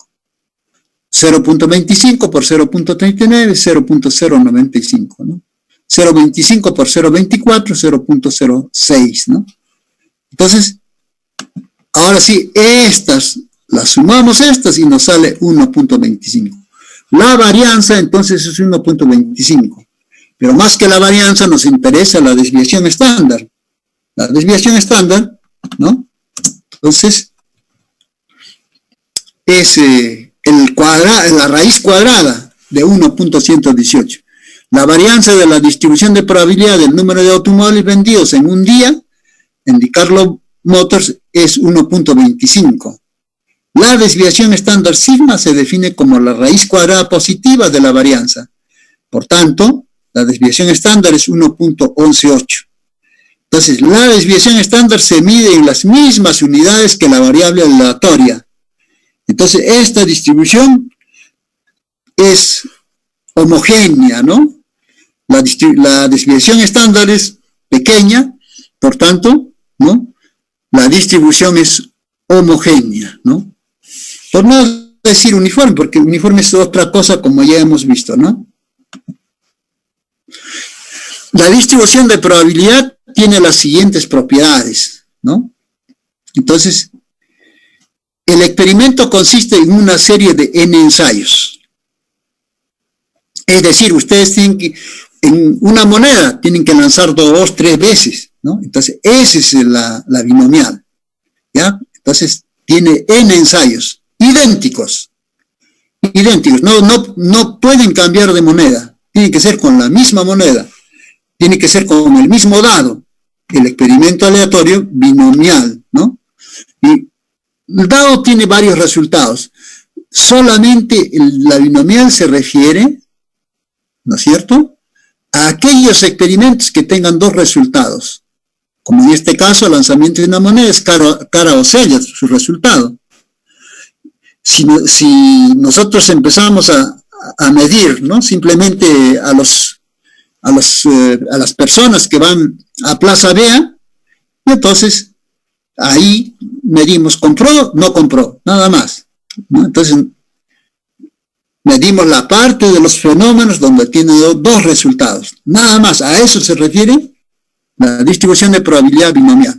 0.25 por 0.39, 0.095, ¿no? 0.25 por 0.24, 0.06, ¿no? Entonces, ahora sí, las sumamos estas y nos sale 1.25. La varianza, entonces, es 1.25. Pero más que la varianza, nos interesa la desviación estándar. La desviación estándar, ¿no? Entonces, es la raíz cuadrada de 1.118. La varianza de la distribución de probabilidad del número de automóviles vendidos en un día en Carlo Motors es 1.25. La desviación estándar sigma se define como la raíz cuadrada positiva de la varianza. Por tanto, la desviación estándar es 1.118. Entonces, la desviación estándar se mide en las mismas unidades que la variable aleatoria. Entonces, esta distribución es homogénea, ¿no? La desviación estándar es pequeña, por tanto, ¿no? La distribución es homogénea, ¿no? Por no decir uniforme, porque uniforme es otra cosa como ya hemos visto, ¿no? La distribución de probabilidad tiene las siguientes propiedades, ¿no? Entonces, el experimento consiste en una serie de n ensayos. Es decir, ustedes tienen que, en una moneda, tienen que lanzar 2, 3 veces, ¿no? Entonces, esa es la binomial, ¿ya? Entonces, tiene n ensayos idénticos, no pueden cambiar de moneda, tiene que ser con la misma moneda, tiene que ser con el mismo dado, el experimento aleatorio binomial, ¿no? Y el dado tiene varios resultados, solamente la binomial se refiere, ¿no es cierto?, a aquellos experimentos que tengan dos resultados, como en este caso el lanzamiento de una moneda es cara o sella, su resultado. Si nosotros empezamos a medir, ¿no?, simplemente a las personas que van a Plaza Vea, y entonces ahí medimos, compró, no compró, nada más, ¿no? Entonces medimos la parte de los fenómenos donde tiene dos resultados, nada más, a eso se refiere la distribución de probabilidad binomial.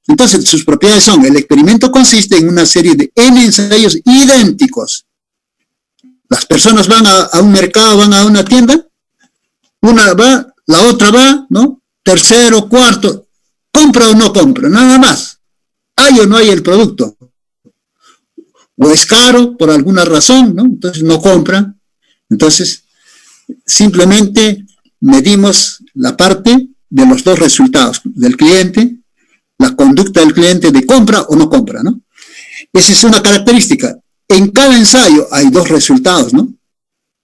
Entonces, sus propiedades son, el experimento consiste en una serie de n ensayos idénticos. Las personas van a un mercado, van a una tienda, una va, la otra va, ¿no? Tercero, cuarto, compra o no compra, nada más. Hay o no hay el producto. O es caro por alguna razón, ¿no? Entonces no compra. Entonces, simplemente medimos la parte de los dos resultados del cliente, la conducta del cliente de compra o no compra, ¿no? Esa es una característica. En cada ensayo hay dos resultados, ¿no?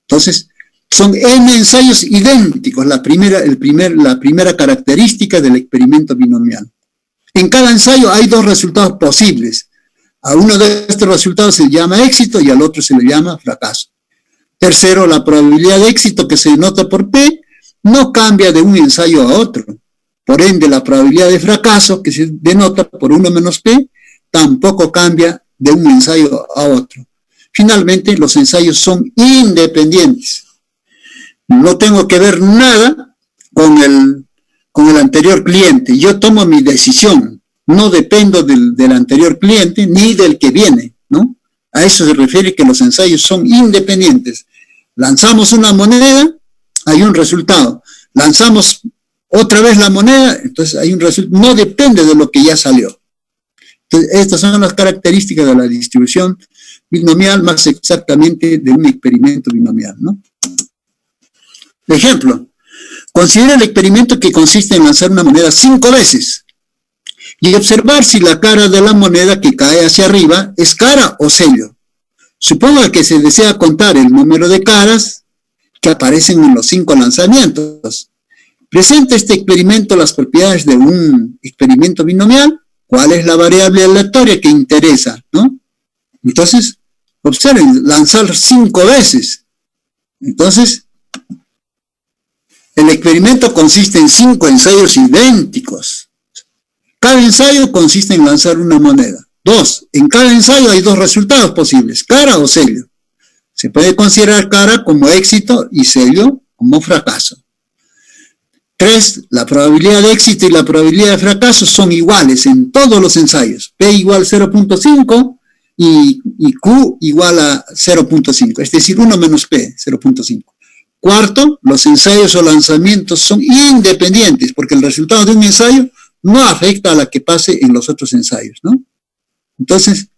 Entonces, son n ensayos idénticos, la primera característica del experimento binomial. En cada ensayo hay dos resultados posibles. A uno de estos resultados se le llama éxito y al otro se le llama fracaso. Tercero, la probabilidad de éxito que se denota por P no cambia de un ensayo a otro. Por ende, la probabilidad de fracaso que se denota por 1 menos P tampoco cambia de un ensayo a otro. Finalmente, los ensayos son independientes. No tengo que ver nada con el anterior cliente. Yo tomo mi decisión. No dependo del anterior cliente ni del que viene, ¿no? A eso se refiere que los ensayos son independientes. Lanzamos una moneda, hay un resultado. Lanzamos otra vez la moneda, entonces hay un resultado. No depende de lo que ya salió. Entonces, estas son las características de la distribución binomial, más exactamente de un experimento binomial, ¿no? Ejemplo, considera el experimento que consiste en lanzar una moneda 5 veces y observar si la cara de la moneda que cae hacia arriba es cara o sello. Suponga que se desea contar el número de caras que aparecen en los 5 lanzamientos. Presenta este experimento las propiedades de un experimento binomial. ¿Cuál es la variable aleatoria que interesa, no? Entonces, observen, lanzar 5 veces. Entonces, el experimento consiste en 5 ensayos idénticos. Cada ensayo consiste en lanzar una moneda. 2. En cada ensayo hay 2 resultados posibles, cara o sello. Se puede considerar cara como éxito y sello como fracaso. 3. La probabilidad de éxito y la probabilidad de fracaso son iguales en todos los ensayos. P igual 0.5 y Q igual a 0.5, es decir, 1 menos P, 0.5. Cuarto, los ensayos o lanzamientos son independientes, porque el resultado de un ensayo no afecta a la que pase en los otros ensayos, ¿no? Entonces,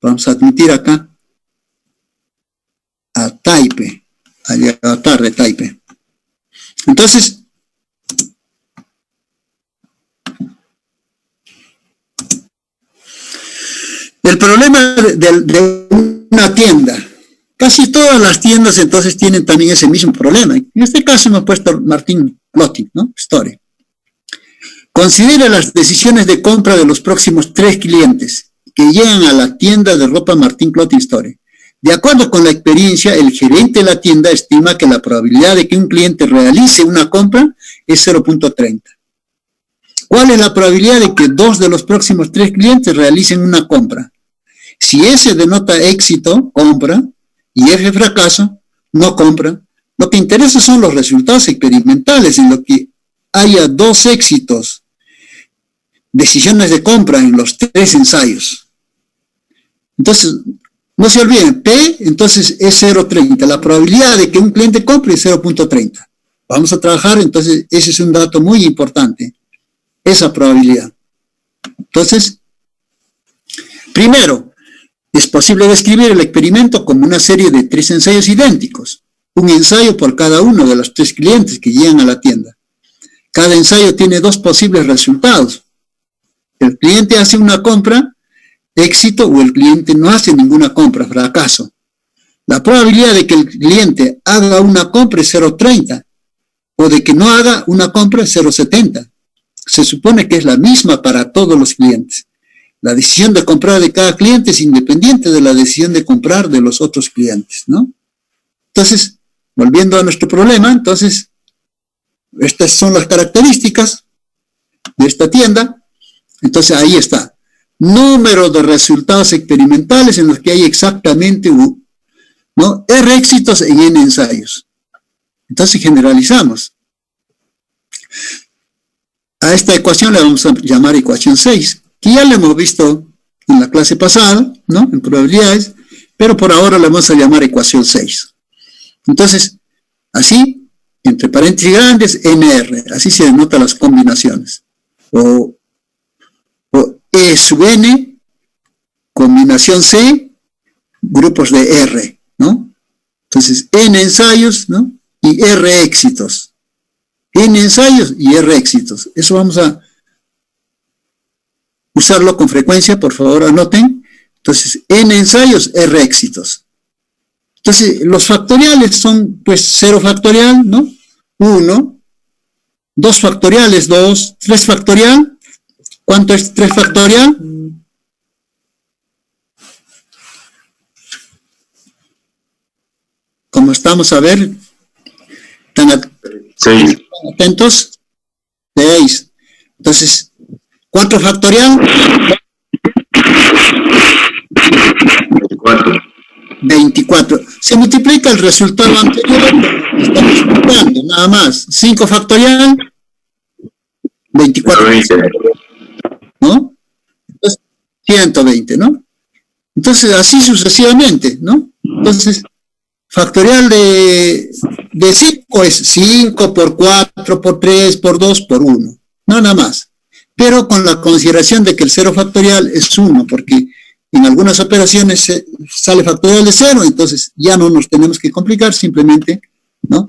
vamos a admitir acá a Taipe, ha llegado tarde Taipe. Entonces, el problema de una tienda, casi todas las tiendas entonces tienen también ese mismo problema. En este caso hemos puesto Martin Clothing, ¿no? Story. Considera las decisiones de compra de los próximos 3 clientes que llegan a la tienda de ropa Martin Clothing Story. De acuerdo con la experiencia, el gerente de la tienda estima que la probabilidad de que un cliente realice una compra es 0.30. ¿Cuál es la probabilidad de que 2 de los próximos 3 clientes realicen una compra? Si S denota éxito, compra, y F fracaso, no compra. Lo que interesa son los resultados experimentales, en lo que haya 2 éxitos, decisiones de compra en los 3 ensayos. Entonces, no se olviden, P entonces es 0.30. La probabilidad de que un cliente compre es 0.30. Vamos a trabajar, entonces, ese es un dato muy importante, esa probabilidad. Entonces, primero, es posible describir el experimento como una serie de 3 ensayos idénticos, un ensayo por cada uno de los 3 clientes que llegan a la tienda. Cada ensayo tiene 2 posibles resultados. El cliente hace una compra, éxito, o el cliente no hace ninguna compra, fracaso. La probabilidad de que el cliente haga una compra es 0.30, o de que no haga una compra es 0.70. Se supone que es la misma para todos los clientes. La decisión de comprar de cada cliente es independiente de la decisión de comprar de los otros clientes, ¿no? Entonces, volviendo a nuestro problema, entonces, estas son las características de esta tienda. Entonces, ahí está. Número de resultados experimentales en los que hay exactamente ¿no? R éxitos en N ensayos. Entonces, generalizamos. A esta ecuación la vamos a llamar ecuación 6. Que ya lo hemos visto en la clase pasada, ¿no? En probabilidades, pero por ahora la vamos a llamar ecuación 6. Entonces, así, entre paréntesis grandes, NR, así se denotan las combinaciones. O E sub N, combinación C, grupos de R, ¿no? Entonces, N ensayos, ¿no? Y R éxitos. N ensayos y R éxitos. Eso vamos a usarlo con frecuencia, por favor anoten. Entonces, N ensayos, R éxitos. Entonces, los factoriales son, pues, 0 factorial, ¿no? 1, 2 factoriales, 2, 3 factorial. ¿Cuánto es 3 factorial? Como estamos a ver, ¿están 6. atentos? 6. Entonces, 4 factorial. 24. 24. Se multiplica el resultado anterior, estamos multiplicando, nada más. 5 factorial. 24. 20. ¿No? Entonces, 120, ¿no? Entonces, así sucesivamente, ¿no? Entonces, factorial de 5 es 5 por 4, por 3, por 2, por 1. No, nada más. Pero con la consideración de que el 0 factorial es 1, porque en algunas operaciones sale factorial de 0, entonces ya no nos tenemos que complicar, simplemente, ¿no?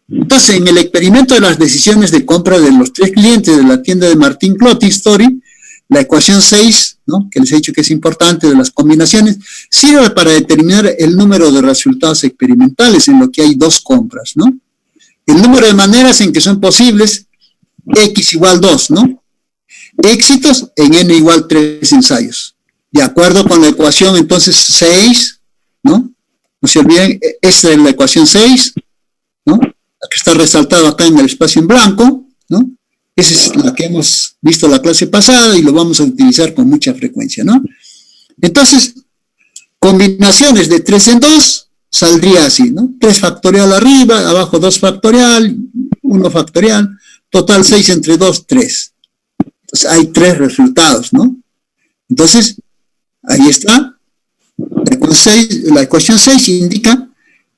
Entonces, en el experimento de las decisiones de compra de los 3 clientes de la tienda de Martin Clothing Story, la ecuación 6, ¿no? Que les he dicho que es importante de las combinaciones, sirve para determinar el número de resultados experimentales en lo que hay 2 compras, ¿no? El número de maneras en que son posibles, X igual 2, ¿no? Éxitos en N igual 3 ensayos. De acuerdo con la ecuación, entonces, 6, ¿no? No se olviden, esta es la ecuación 6, ¿no? La que está resaltada acá en el espacio en blanco, ¿no? Esa es la que hemos visto la clase pasada y lo vamos a utilizar con mucha frecuencia, ¿no? Entonces, combinaciones de 3 en 2 saldría así, ¿no? 3 factorial arriba, abajo 2 factorial, 1 factorial, total 6 entre 2, 3. Entonces, hay 3 resultados, ¿no? Entonces, ahí está. La ecuación 6 indica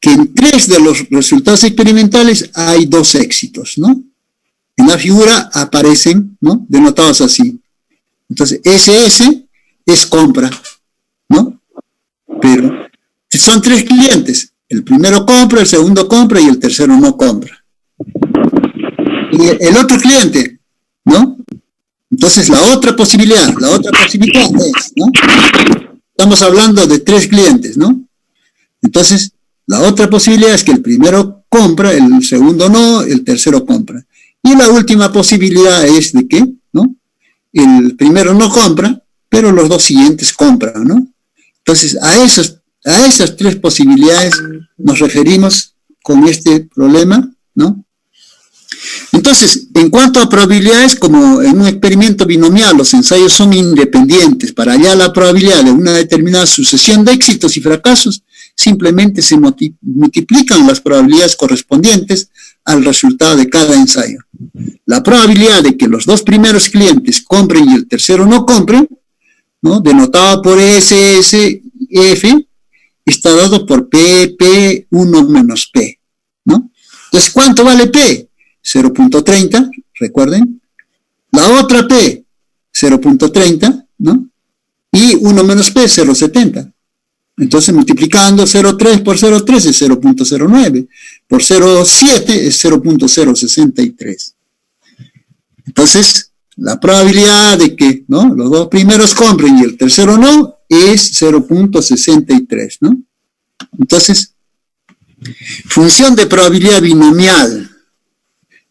que en 3 de los resultados experimentales hay 2 éxitos, ¿no? En la figura aparecen, ¿no? Denotados así. Entonces, SS es compra, ¿no? Pero son 3 clientes. El primero compra, el segundo compra y el tercero no compra. Y el otro cliente, ¿no? Entonces, la otra posibilidad es, ¿no? Estamos hablando de 3 clientes, ¿no? Entonces, la otra posibilidad es que el primero compra, el segundo no, el tercero compra. Y la última posibilidad es de que, ¿no? El primero no compra, pero los 2 siguientes compran, ¿no? Entonces, a esas 3 posibilidades nos referimos con este problema, ¿no? Entonces, en cuanto a probabilidades, como en un experimento binomial los ensayos son independientes, para hallar la probabilidad de una determinada sucesión de éxitos y fracasos, simplemente se multiplican las probabilidades correspondientes al resultado de cada ensayo. La probabilidad de que los 2 primeros clientes compren y el tercero no compren, ¿no? Denotada por SSF, está dado por P1 menos P, ¿no? Entonces, ¿cuánto vale P? 0.30, recuerden. La otra P, 0.30, ¿no? Y 1 menos P, 0.70. Entonces, multiplicando 0.3 por 0.3 es 0.09. Por 0.7 es 0.063. Entonces, la probabilidad de que, ¿no? Los 2 primeros compren y el tercero no es 0.63, ¿no? Entonces, función de probabilidad binomial.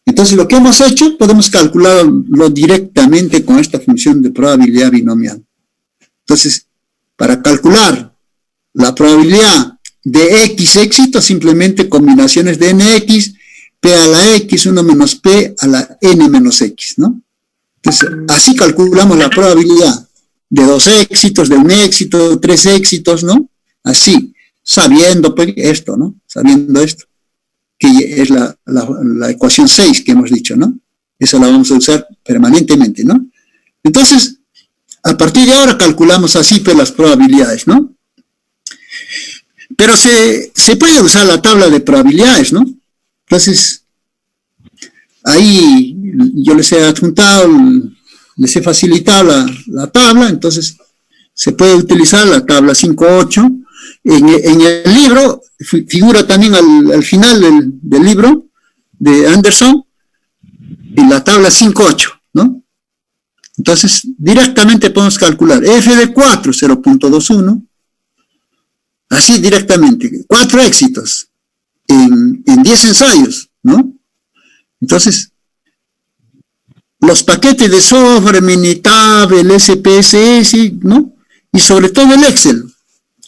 Entonces, lo que hemos hecho, podemos calcularlo directamente con esta función de probabilidad binomial. Entonces, para calcular la probabilidad de X éxitos, simplemente combinaciones de NX, P a la X, 1 menos P a la N menos X, ¿no? Entonces, así calculamos la probabilidad de 2 éxitos, de 1 éxito, de 3 éxitos, ¿no? Así, sabiendo pues, esto, ¿no? Sabiendo esto, que es la ecuación 6 que hemos dicho, ¿no? Esa la vamos a usar permanentemente, ¿no? Entonces, a partir de ahora calculamos así pues las probabilidades, ¿no? Pero se puede usar la tabla de probabilidades, ¿no? Entonces, ahí yo les he adjuntado, les he facilitado la tabla, entonces se puede utilizar la tabla 5.8. En el libro, figura también al final del libro de Anderson, en la tabla 5.8, ¿no? Entonces, directamente podemos calcular F de 4, 0.21, así directamente, 4 éxitos en 10 ensayos, ¿no? Entonces, los paquetes de software, Minitab, el SPSS, ¿no? Y sobre todo el Excel,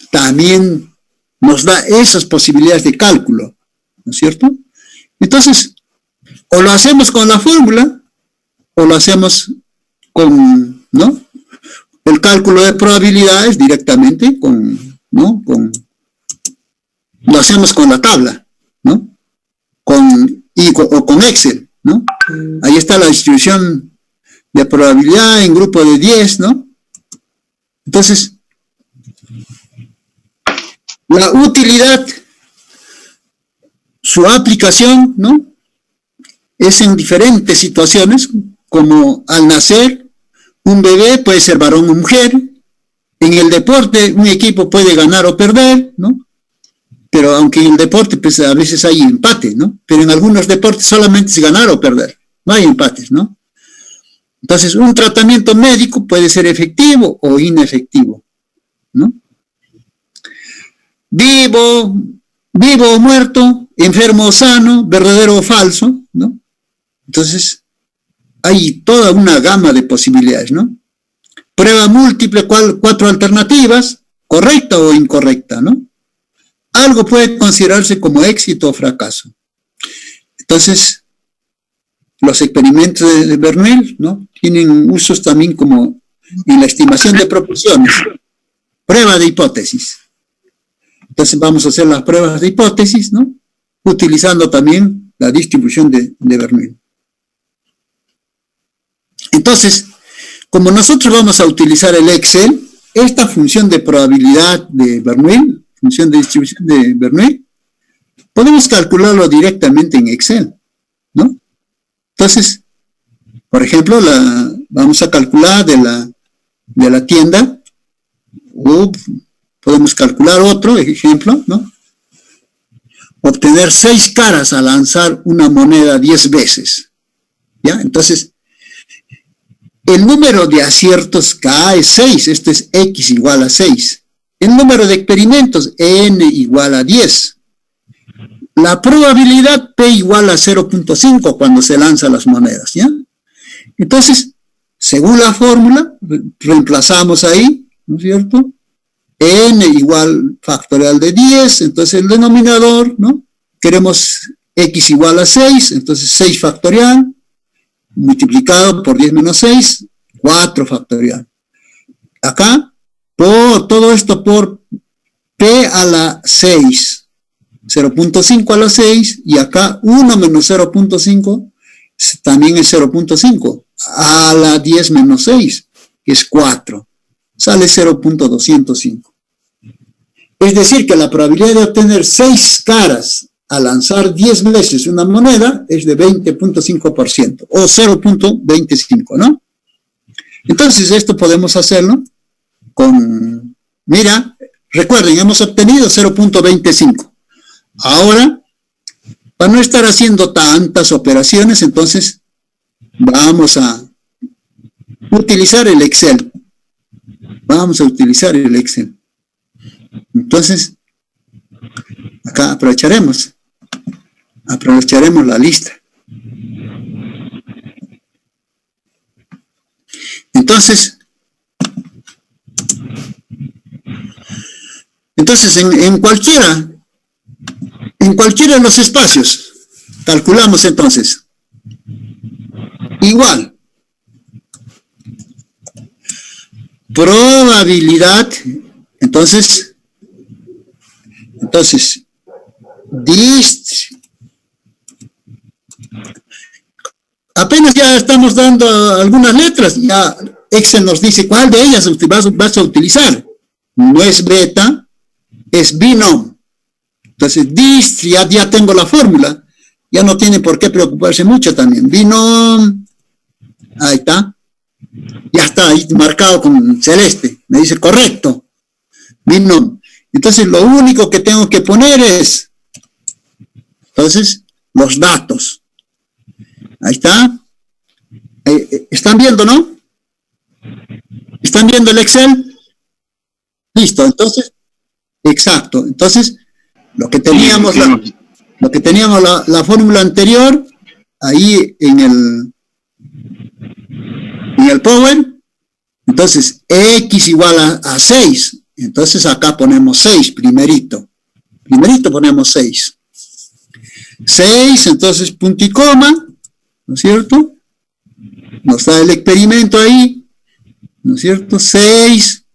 también nos da esas posibilidades de cálculo, ¿no es cierto? Entonces, o lo hacemos con la fórmula, o lo hacemos con, ¿no? El cálculo de probabilidades directamente, ¿no? Lo hacemos con la tabla, ¿no? O con Excel, ¿no? Ahí está la distribución de probabilidad en grupo de 10, ¿no? Entonces, la utilidad, su aplicación, ¿no? Es en diferentes situaciones, como al nacer, un bebé puede ser varón o mujer. En el deporte, un equipo puede ganar o perder, ¿no? Pero aunque en el deporte, pues a veces hay empate, ¿no? Pero en algunos deportes solamente es ganar o perder, no hay empates, ¿no? Entonces, un tratamiento médico puede ser efectivo o inefectivo, ¿no? Vivo o muerto, enfermo o sano, verdadero o falso, ¿no? Entonces, hay toda una gama de posibilidades, ¿no? Prueba múltiple, 4 alternativas, correcta o incorrecta, ¿no? Algo puede considerarse como éxito o fracaso. Entonces, los experimentos de Bernoulli, ¿no? Tienen usos también como en la estimación de proporciones, prueba de hipótesis. Entonces vamos a hacer las pruebas de hipótesis, ¿no? Utilizando también la distribución de Bernoulli. Entonces, como nosotros vamos a utilizar el Excel, esta función de probabilidad de Bernoulli, función de distribución de Bernoulli, podemos calcularlo directamente en Excel, ¿no? Entonces, por ejemplo, vamos a calcular de la tienda, o podemos calcular otro ejemplo, ¿no? Obtener 6 caras al lanzar una moneda 10 veces, ¿ya? Entonces, el número de aciertos K es 6, esto es X igual a 6. El número de experimentos, N igual a 10. La probabilidad, P igual a 0.5 cuando se lanzan las monedas, ¿ya? Entonces, según la fórmula, reemplazamos ahí, ¿no es cierto? N igual factorial de 10, entonces el denominador, ¿no? Queremos X igual a 6, entonces 6 factorial, multiplicado por 10 menos 6, 4 factorial. Acá, todo esto por P a la 6, 0.5 a la 6, y acá 1 menos 0.5, también es 0.5, a la 10 menos 6, que es 4, sale 0.205. Es decir, que la probabilidad de obtener 6 caras al lanzar 10 veces una moneda es de 20.5%, o 0.25, ¿no? Entonces, esto podemos hacerlo con, mira, recuerden, hemos obtenido 0.25. Ahora, para no estar haciendo tantas operaciones, entonces, vamos a utilizar el Excel. Vamos a utilizar el Excel. Entonces, acá aprovecharemos la lista. Entonces en cualquiera de los espacios, calculamos entonces, igual, probabilidad, entonces, apenas ya estamos dando algunas letras, ya Excel nos dice cuál de ellas vas a utilizar. No es beta, es binom. Entonces, dist, ya tengo la fórmula, ya no tiene por qué preocuparse mucho también. Binom, ahí está, ya está ahí marcado con celeste, me dice correcto, binom. Entonces, lo único que tengo que poner es, entonces, los datos. Ahí está. ¿Están viendo, no? ¿Están viendo el Excel? Listo, entonces, exacto. Entonces, lo que teníamos la fórmula anterior, ahí en el Power, entonces, X igual a 6. Entonces, acá ponemos 6, primerito ponemos 6. 6, entonces, punto y coma, ¿no es cierto? Nos da el experimento ahí, ¿no es cierto? 6,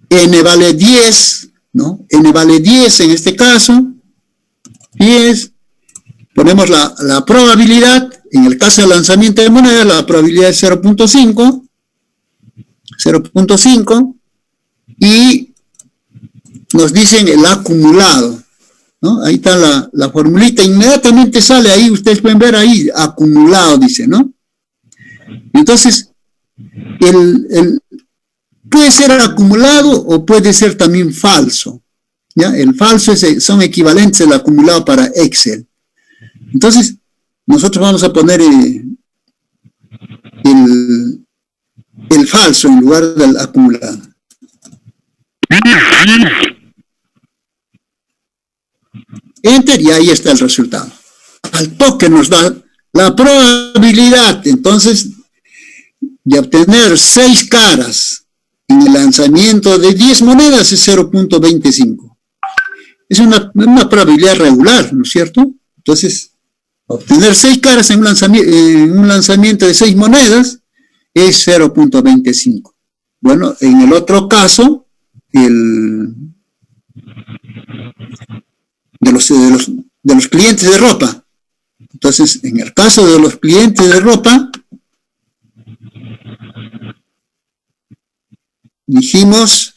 n vale 10, ¿no? N vale 10 en este caso, 10, ponemos la probabilidad, en el caso del lanzamiento de moneda, la probabilidad es 0.5, y nos dicen el acumulado, ¿no? Ahí está la formulita, inmediatamente sale ahí, ustedes pueden ver ahí, acumulado dice, ¿no? Entonces, puede ser acumulado o puede ser también falso, ¿ya? El falso son equivalentes al acumulado para Excel. Entonces, nosotros vamos a poner el falso en lugar del acumulado. Enter, y ahí está el resultado. Al toque nos da la probabilidad, entonces, de obtener 6 caras en el lanzamiento de 10 monedas es 0.25. Es una probabilidad regular, ¿no es cierto? Entonces, Obtener 6 caras en un lanzamiento de 6 monedas es 0.25. Bueno, en el otro caso, de los clientes de ropa. Entonces, en el caso de los clientes de ropa, dijimos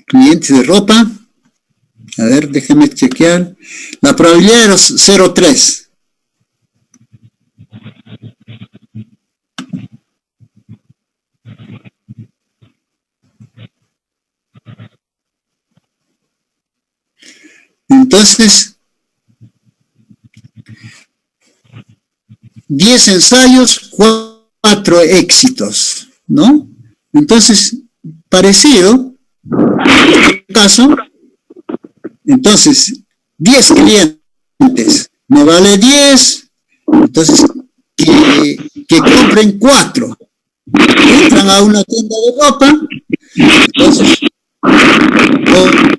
clientes de ropa, a ver, déjenme chequear, la probabilidad era 0.3. Entonces, 10 ensayos, 4 éxitos, ¿no? Entonces, parecido, en este caso, entonces, 10 clientes, me vale 10, entonces, que compren 4. Entran a una tienda de ropa, entonces,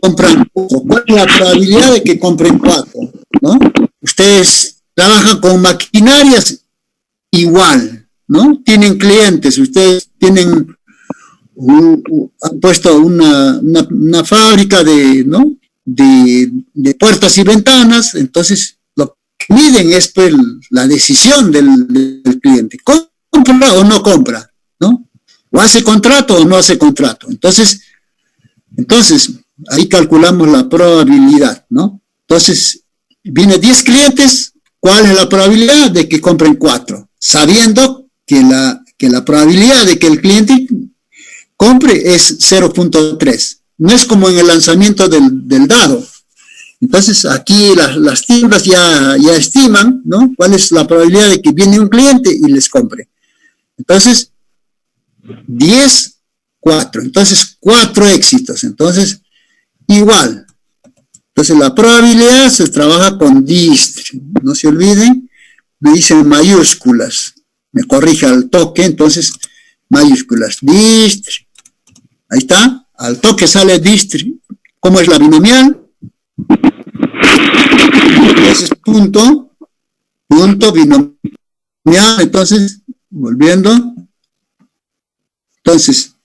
compran, ¿cuál es la probabilidad de que compren 4? ¿No? Ustedes trabajan con maquinarias igual, ¿no? Tienen clientes, ustedes tienen han puesto una fábrica ¿no? de puertas y ventanas, entonces lo que miden es pues, la decisión del cliente, compra o no compra, ¿no? O hace contrato o no hace contrato. Entonces ahí calculamos la probabilidad, ¿no? Entonces, viene 10 clientes, ¿cuál es la probabilidad de que compren 4? Sabiendo que la probabilidad de que el cliente compre es 0.3. No es como en el lanzamiento del dado. Entonces, aquí las tiendas ya estiman, ¿no? ¿Cuál es la probabilidad de que viene un cliente y les compre? Entonces, 10, 4. Entonces, 4 éxitos. Entonces, igual. Entonces, la probabilidad se trabaja con dist. No se olviden, me dicen mayúsculas. Me corrige al toque, entonces, mayúsculas. Dist. Ahí está. Al toque sale dist. ¿Cómo es la binomial? Entonces, punto binomial. Entonces, volviendo. Entonces,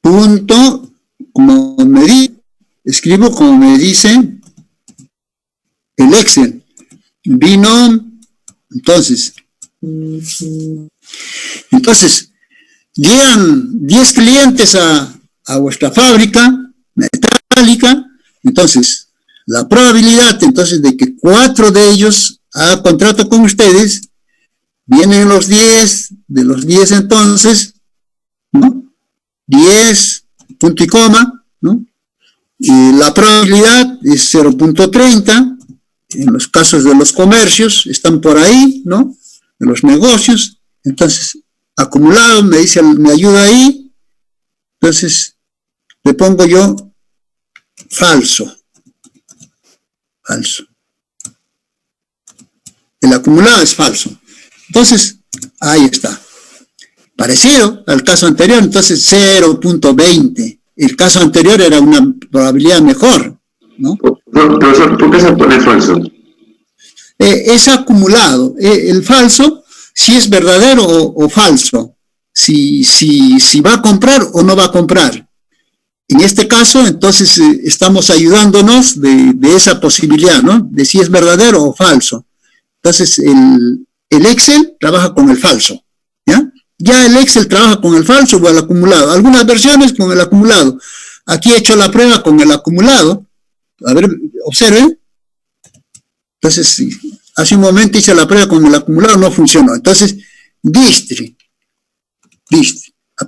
punto, como me dice, escribo como me dice el Excel. Binom, entonces, llegan 10 clientes a vuestra fábrica metálica, entonces, la probabilidad, entonces, de que 4 de ellos hagan contrato con ustedes, vienen los 10, de los 10 entonces, ¿no? 10, punto y coma, ¿no? Y la probabilidad es 0.30, en los casos de los comercios, están por ahí, ¿no? De los negocios, entonces, acumulado, me ayuda ahí, entonces, le pongo yo falso. El acumulado es falso. Entonces, ahí está. Parecido al caso anterior, entonces 0.20. El caso anterior era una probabilidad mejor, ¿no? Profesor, ¿por qué se pone falso? Es acumulado. El falso, si es verdadero o falso. Si va a comprar o no va a comprar. En este caso, entonces, estamos ayudándonos de esa posibilidad, ¿no? De si es verdadero o falso. Entonces, el Excel trabaja con el falso, ¿ya? Ya el Excel trabaja con el falso o el acumulado. Algunas versiones con el acumulado. Aquí he hecho la prueba con el acumulado. A ver, observen. Entonces, hace un momento hice la prueba con el acumulado, no funcionó. Entonces,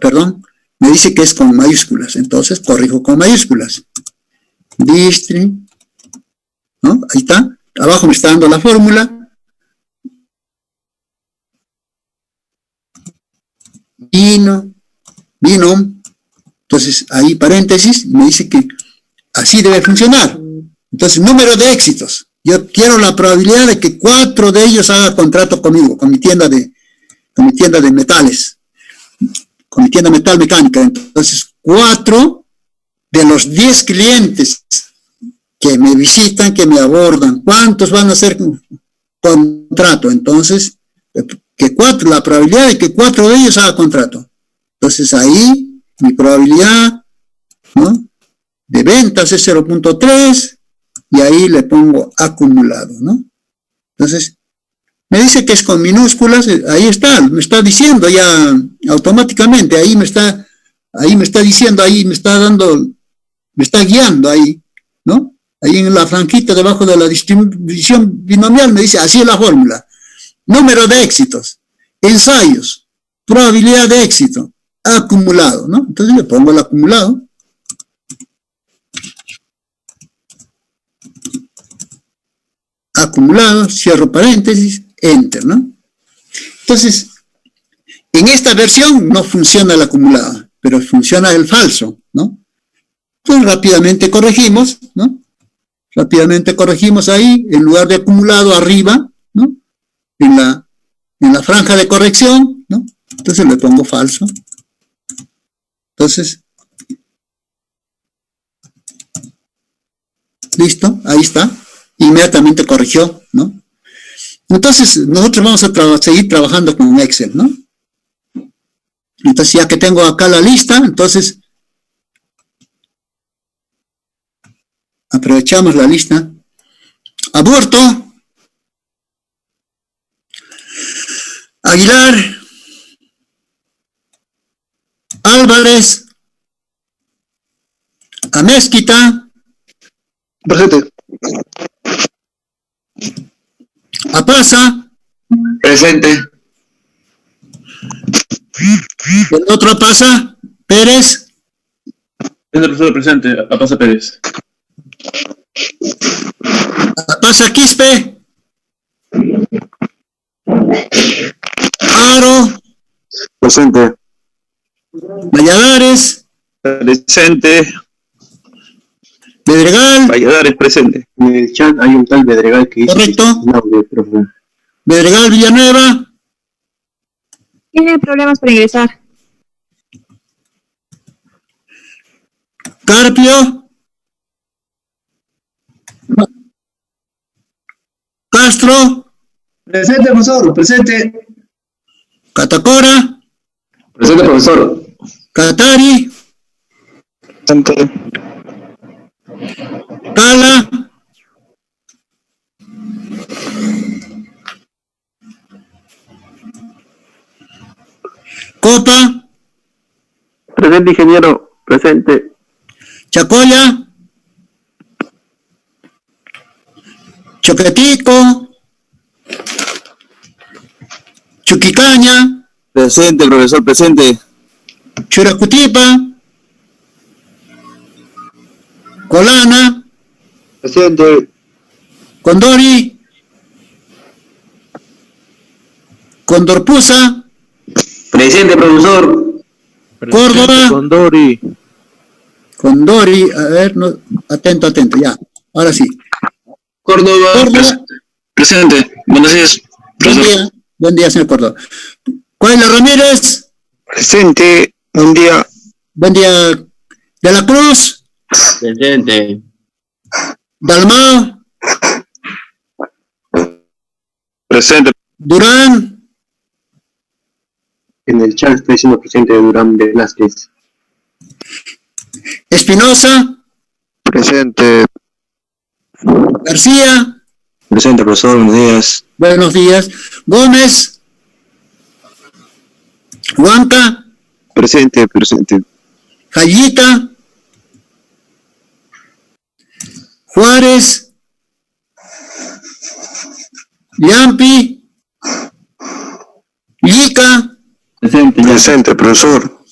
perdón, me dice que es con mayúsculas. Entonces, corrijo con mayúsculas. Distri, ¿no? Ahí está. Abajo me está dando la fórmula. Vino. Entonces, ahí paréntesis, me dice que así debe funcionar. Entonces, número de éxitos. Yo quiero la probabilidad de que 4 de ellos hagan contrato conmigo, con mi tienda de metales, con mi tienda metal mecánica. Entonces, 4 de los 10 clientes que me visitan, que me abordan. ¿Cuántos van a hacer contrato? Entonces, la probabilidad de que 4 de ellos hagan contrato. Entonces ahí mi probabilidad, ¿no?, de ventas es 0.3 y ahí le pongo acumulado, ¿no? Entonces, me dice que es con minúsculas, ahí está, me está diciendo ya automáticamente, ahí me está diciendo, ahí me está guiando ahí, ¿no? Ahí en la franquita debajo de la distribución binomial me dice, así es la fórmula. Número de éxitos, ensayos, probabilidad de éxito, acumulado, ¿no? Entonces le pongo el acumulado. Acumulado, cierro paréntesis, enter, ¿no? Entonces, en esta versión no funciona el acumulado, pero funciona el falso, ¿no? Entonces rápidamente corregimos, ¿no? Rápidamente corregimos ahí, en lugar de acumulado, arriba, ¿no? En la franja de corrección, ¿no? Entonces le pongo falso. Entonces, listo, ahí está. Inmediatamente corrigió, ¿no? Entonces, nosotros vamos a seguir trabajando con Excel, ¿no? Entonces, ya que tengo acá la lista, entonces, aprovechamos la lista. Aburto, Aguilar, Álvarez, Amezquita, Presente. Apaza, Presente. el otro Apaza, Pérez, Profesor presente, Apaza Pérez. Apaza Quispe, Aro, Presente. Valladares, Presente. Bedregal, Valladares presente. En el chat hay un tal Bedregal que dice correcto, que no, profe. Bedregal Villanueva, Tiene problemas para ingresar. Carpio, Castro, Presente, profesor, presente. Catacora, Presente, profesor. Catari, Presente. Cala, Copa, Presente, ingeniero. Presente. Chacoya, Choquetico, Chuquicaña, Presente, profesor, presente. Churacutipa, Colana, Presente. Condori, Condorpuza, Presente, profesor. Córdoba, Condori. a ver, no, atento, ya, ahora sí. Córdoba. Córdoba, Presente. Buenos días. buen día, señor Córdoba. Coelho Ramírez, Presente. Buen día. buen día. De la Cruz, Presente. Dalmao, Presente. Durán, En el chat está diciendo presente Durán Velázquez. Espinosa, Presente. García, Presente, profesor. Buenos días. buenos días. Gómez, Huanca, Presente, presente. Jayita, Juárez, Yampi, Yica, Presente. Presente, profesor.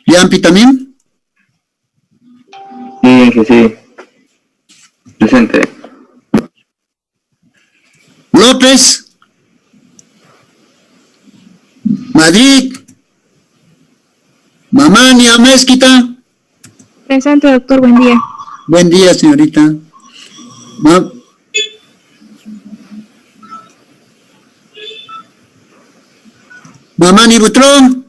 Yampi también, Sí. Presente. López, Madrid, Mamania Mezquita. Presente, doctor, buen día. Buen día, señorita. Mamani Butrón.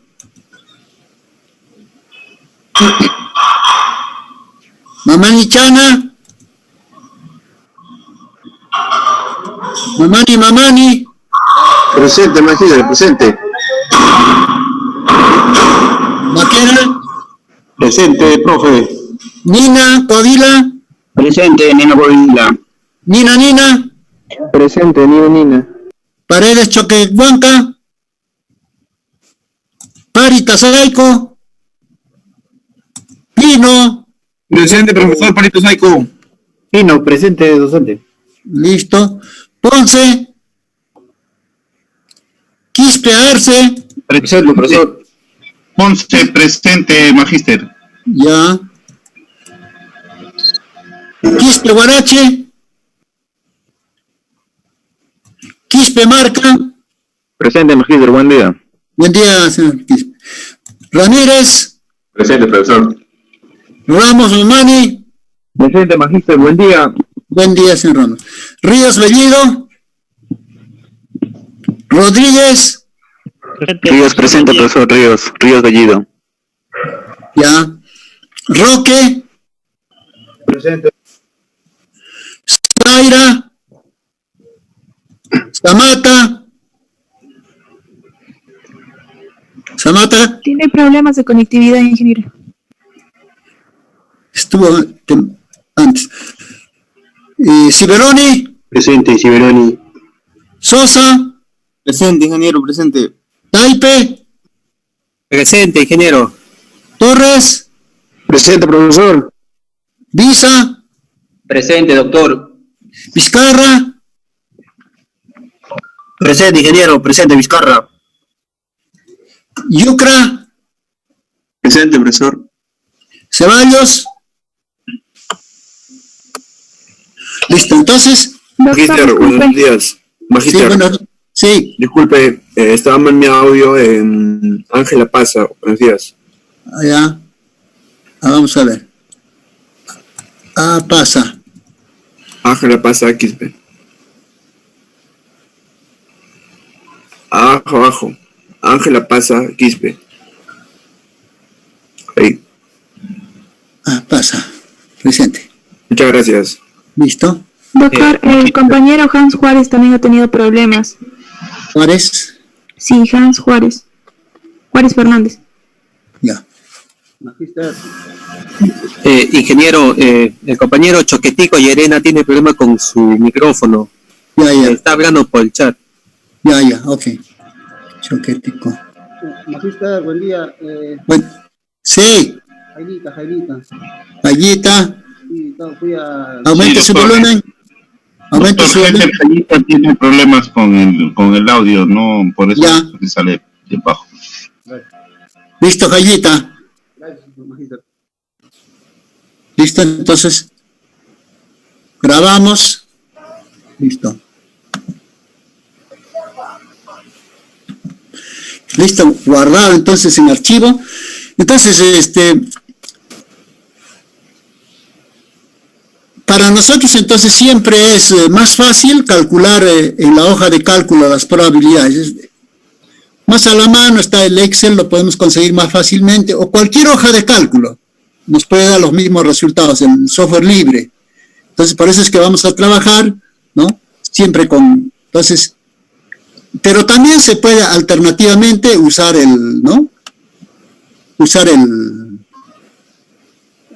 Mamani Chana. Mamani. Presente, Magíster, presente. Maquera. Presente, profe. Nina Coavila. Presente, Nina Coavila. Nina. Presente, Nina. Paredes Choquehuanca. Parita Saico. Pino. Presente, profesor Parito Saico. Pino, presente, docente. Listo. Ponce. Quispe Arce. Presente, profesor. Ponce, presente, Magíster. Ya. Quispe Guarache. Quispe Marca. Presente, Magíster, buen día. Buen día, señor Quispe. Ramírez. Presente, profesor. Ramos Mamani. Presente, Magíster, buen día. Buen día, señor Ramos. Ríos Bellido. Rodríguez. Ríos, presente, profesor Ríos Bellido. Ya. Roque. Presente. Zaira. Samata. Tiene problemas de conectividad, ingeniero. Estuvo antes. Ciberoni. Presente, Ciberoni. Sosa. Presente, ingeniero, presente. Taipe. Presente, ingeniero. Torres. Presente, profesor. Visa. Presente, doctor. Vizcarra. Presente, ingeniero, presente, Vizcarra. Yucra. Presente, profesor. Ceballos. Listo, entonces. Doctor, disculpe. días. Sí, Magíster, bueno, sí. disculpe, estaba mal mi audio en Ángela Pasa. Buenos días. Allá. Vamos a ver. Pasa. Ángela Pasa, Quispe. Abajo. Ángela Pasa, Quispe. Ahí. Pasa. Presente. Muchas gracias. Listo. Doctor, el compañero Hans Juárez también ha tenido problemas. Juárez. Sí, Hans Juárez. Juárez Fernández. Ya. Ingeniero, el compañero Choquetico Llerena tiene problema con su micrófono. Ya. Está hablando por el chat. Ya, ok. Choquetico. Magíster, buen día. Bueno, sí. Jailita. Allita. Sí, fui a... Aumente Sí, su doctor. volumen. Aumente su volumen. Doctor, tiene problemas con el audio, ¿no? Por eso Ya. que sale de bajo. Listo, Jayita. Gracias, Magíster. Listo, entonces. Grabamos. Listo. Listo, guardado entonces en archivo. Entonces, para nosotros entonces siempre es más fácil calcular en la hoja de cálculo las probabilidades. Más a la mano está el Excel, lo podemos conseguir más fácilmente, o cualquier hoja de cálculo nos puede dar los mismos resultados, el software libre. Entonces, por eso es que vamos a trabajar, ¿no? Siempre con, entonces, pero también se puede alternativamente usar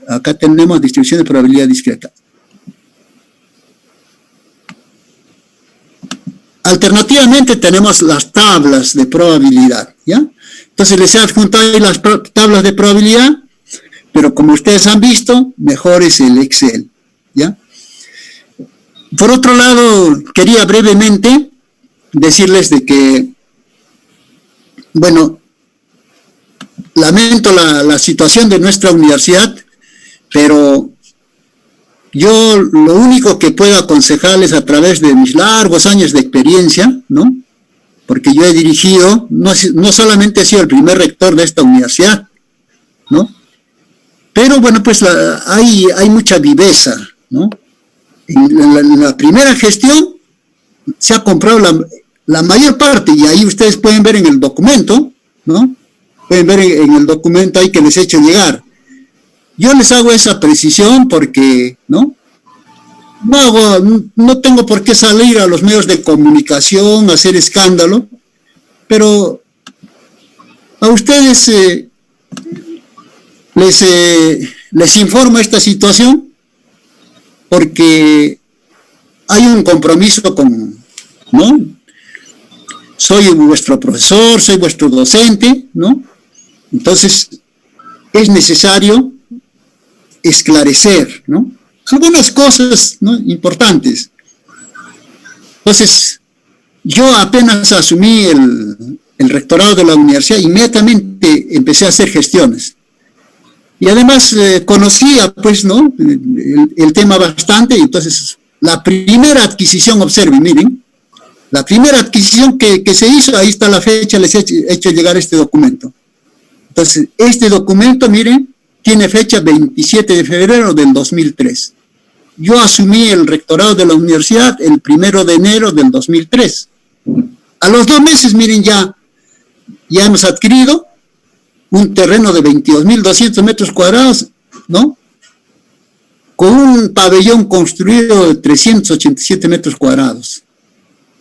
acá tenemos distribución de probabilidad discreta. Alternativamente tenemos las tablas de probabilidad, ¿ya? Entonces les he adjuntado ahí las tablas de probabilidad, pero como ustedes han visto, mejor es el Excel, ¿ya? Por otro lado, quería brevemente decirles de que, bueno, lamento la situación de nuestra universidad, pero yo lo único que puedo aconsejarles a través de mis largos años de experiencia, ¿no? Porque yo he dirigido, no solamente he sido el primer rector de esta universidad, ¿no? Pero bueno, pues hay mucha viveza, ¿no? En la primera gestión se ha comprado la mayor parte, y ahí ustedes pueden ver en el documento, ¿no? Pueden ver en el documento ahí que les he hecho llegar. yo les hago esa precisión porque, ¿no? No tengo por qué salir a los medios de comunicación, hacer escándalo, pero a ustedes les informo esta situación porque hay un compromiso con, ¿no? Soy vuestro profesor, soy vuestro docente, ¿no? Entonces, es necesario esclarecer, ¿no? Algunas cosas, ¿no?, importantes. Entonces, yo apenas asumí el rectorado de la universidad, inmediatamente empecé a hacer gestiones. Y además conocía, pues, ¿no?, el tema bastante, y entonces la primera adquisición, observen, miren, la primera adquisición que se hizo, ahí está la fecha, les he hecho llegar este documento. Entonces, este documento, miren, tiene fecha 27 de febrero del 2003. Yo asumí el rectorado de la universidad el 1 de enero del 2003. A los 2 meses, miren, ya hemos adquirido un terreno de 22.200 metros cuadrados, ¿no? Con un pabellón construido de 387 metros cuadrados.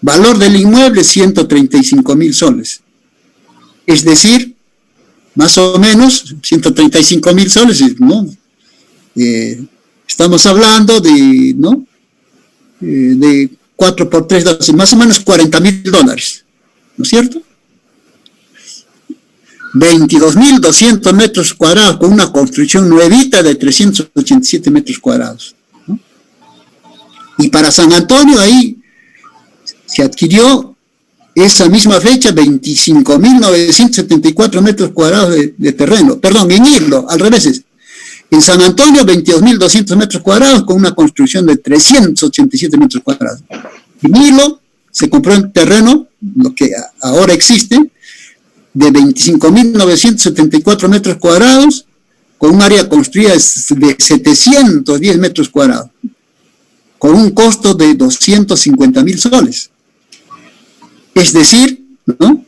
Valor del inmueble, 135.000 soles. Es decir, más o menos, 135.000 soles, ¿no? Estamos hablando de, ¿no?, de 4 por 3, 12, más o menos $40.000, ¿no es cierto? 22.200 metros cuadrados con una construcción nuevita de 387 metros cuadrados, ¿no? Y para San Antonio ahí se adquirió esa misma fecha 25.974 metros cuadrados de terreno, perdón, en Hilo, al revés. En San Antonio, 22.200 metros cuadrados con una construcción de 387 metros cuadrados. En Hilo se compró el terreno, lo que ahora existe, de 25.974 metros cuadrados con un área construida de 710 metros cuadrados, con un costo de 250.000 soles. Es decir, ¿no?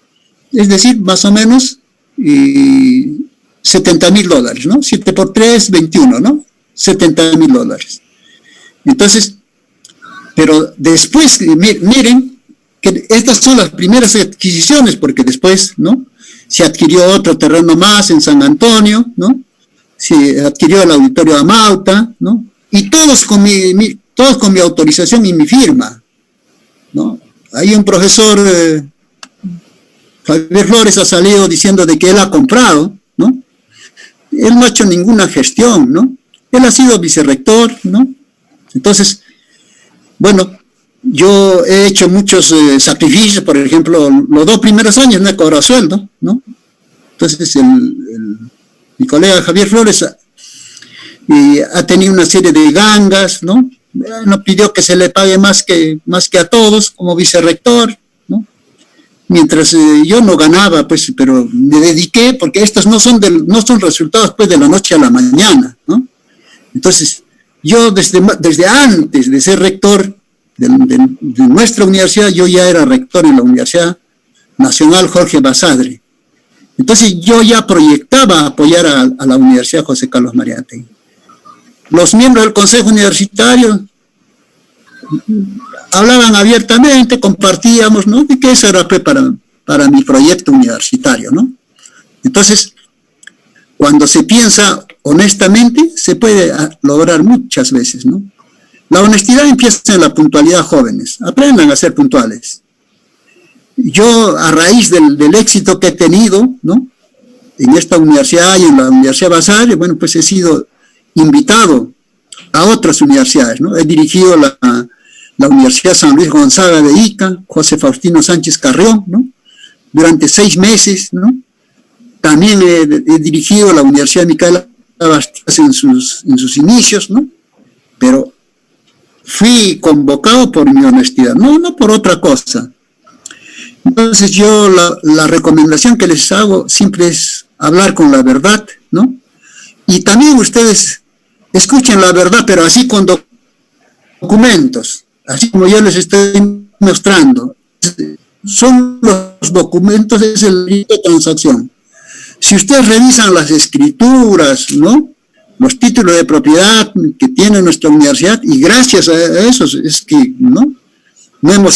Es decir, más o menos $70.000, ¿no? 7 por 3, 21, ¿no? $70.000. Entonces, pero después, miren, que estas son las primeras adquisiciones, porque después, ¿no?, se adquirió otro terreno más en San Antonio, ¿no? Se adquirió el auditorio Amauta, ¿no? Y todos con mi autorización y mi firma, ¿no? Hay un profesor, Javier Flores, ha salido diciendo de que él ha comprado, ¿no? Él no ha hecho ninguna gestión, ¿no? Él ha sido vicerrector, ¿no? Entonces, bueno, yo he hecho muchos sacrificios, por ejemplo, los 2 primeros años no he cobrado sueldo, ¿no? Entonces, mi colega Javier Flores ha tenido una serie de gangas, ¿no? No pidió que se le pague más que a todos como vicerrector, ¿no? Mientras yo no ganaba, pues, pero me dediqué, porque estos no son resultados, pues, de la noche a la mañana, ¿no? Entonces, yo desde antes de ser rector de nuestra universidad, yo ya era rector en la Universidad Nacional Jorge Basadre. Entonces, yo ya proyectaba apoyar a la Universidad José Carlos Mariátegui. Los miembros del Consejo Universitario hablaban abiertamente, compartíamos, ¿no?, de que eso era para mi proyecto universitario, ¿no? Entonces, cuando se piensa honestamente, se puede lograr muchas veces, ¿no? La honestidad empieza en la puntualidad, jóvenes. Aprendan a ser puntuales. Yo, a raíz del éxito que he tenido, ¿no?, en esta universidad y en la Universidad Basadre, bueno, pues he sido invitado a otras universidades, ¿no? He dirigido la Universidad San Luis Gonzaga de Ica, José Faustino Sánchez Carrión, ¿no?, durante 6 meses, ¿no? También he dirigido la Universidad Micaela Bastías en sus inicios, ¿no? Pero fui convocado por mi honestidad, no por otra cosa. Entonces yo la recomendación que les hago siempre es hablar con la verdad, ¿no? Y también ustedes escuchen la verdad, pero así con documentos, así como yo les estoy mostrando. Son los documentos, es el libro de transacción. Si ustedes revisan las escrituras, ¿no?, los títulos de propiedad que tiene nuestra universidad, y gracias a eso es que no hemos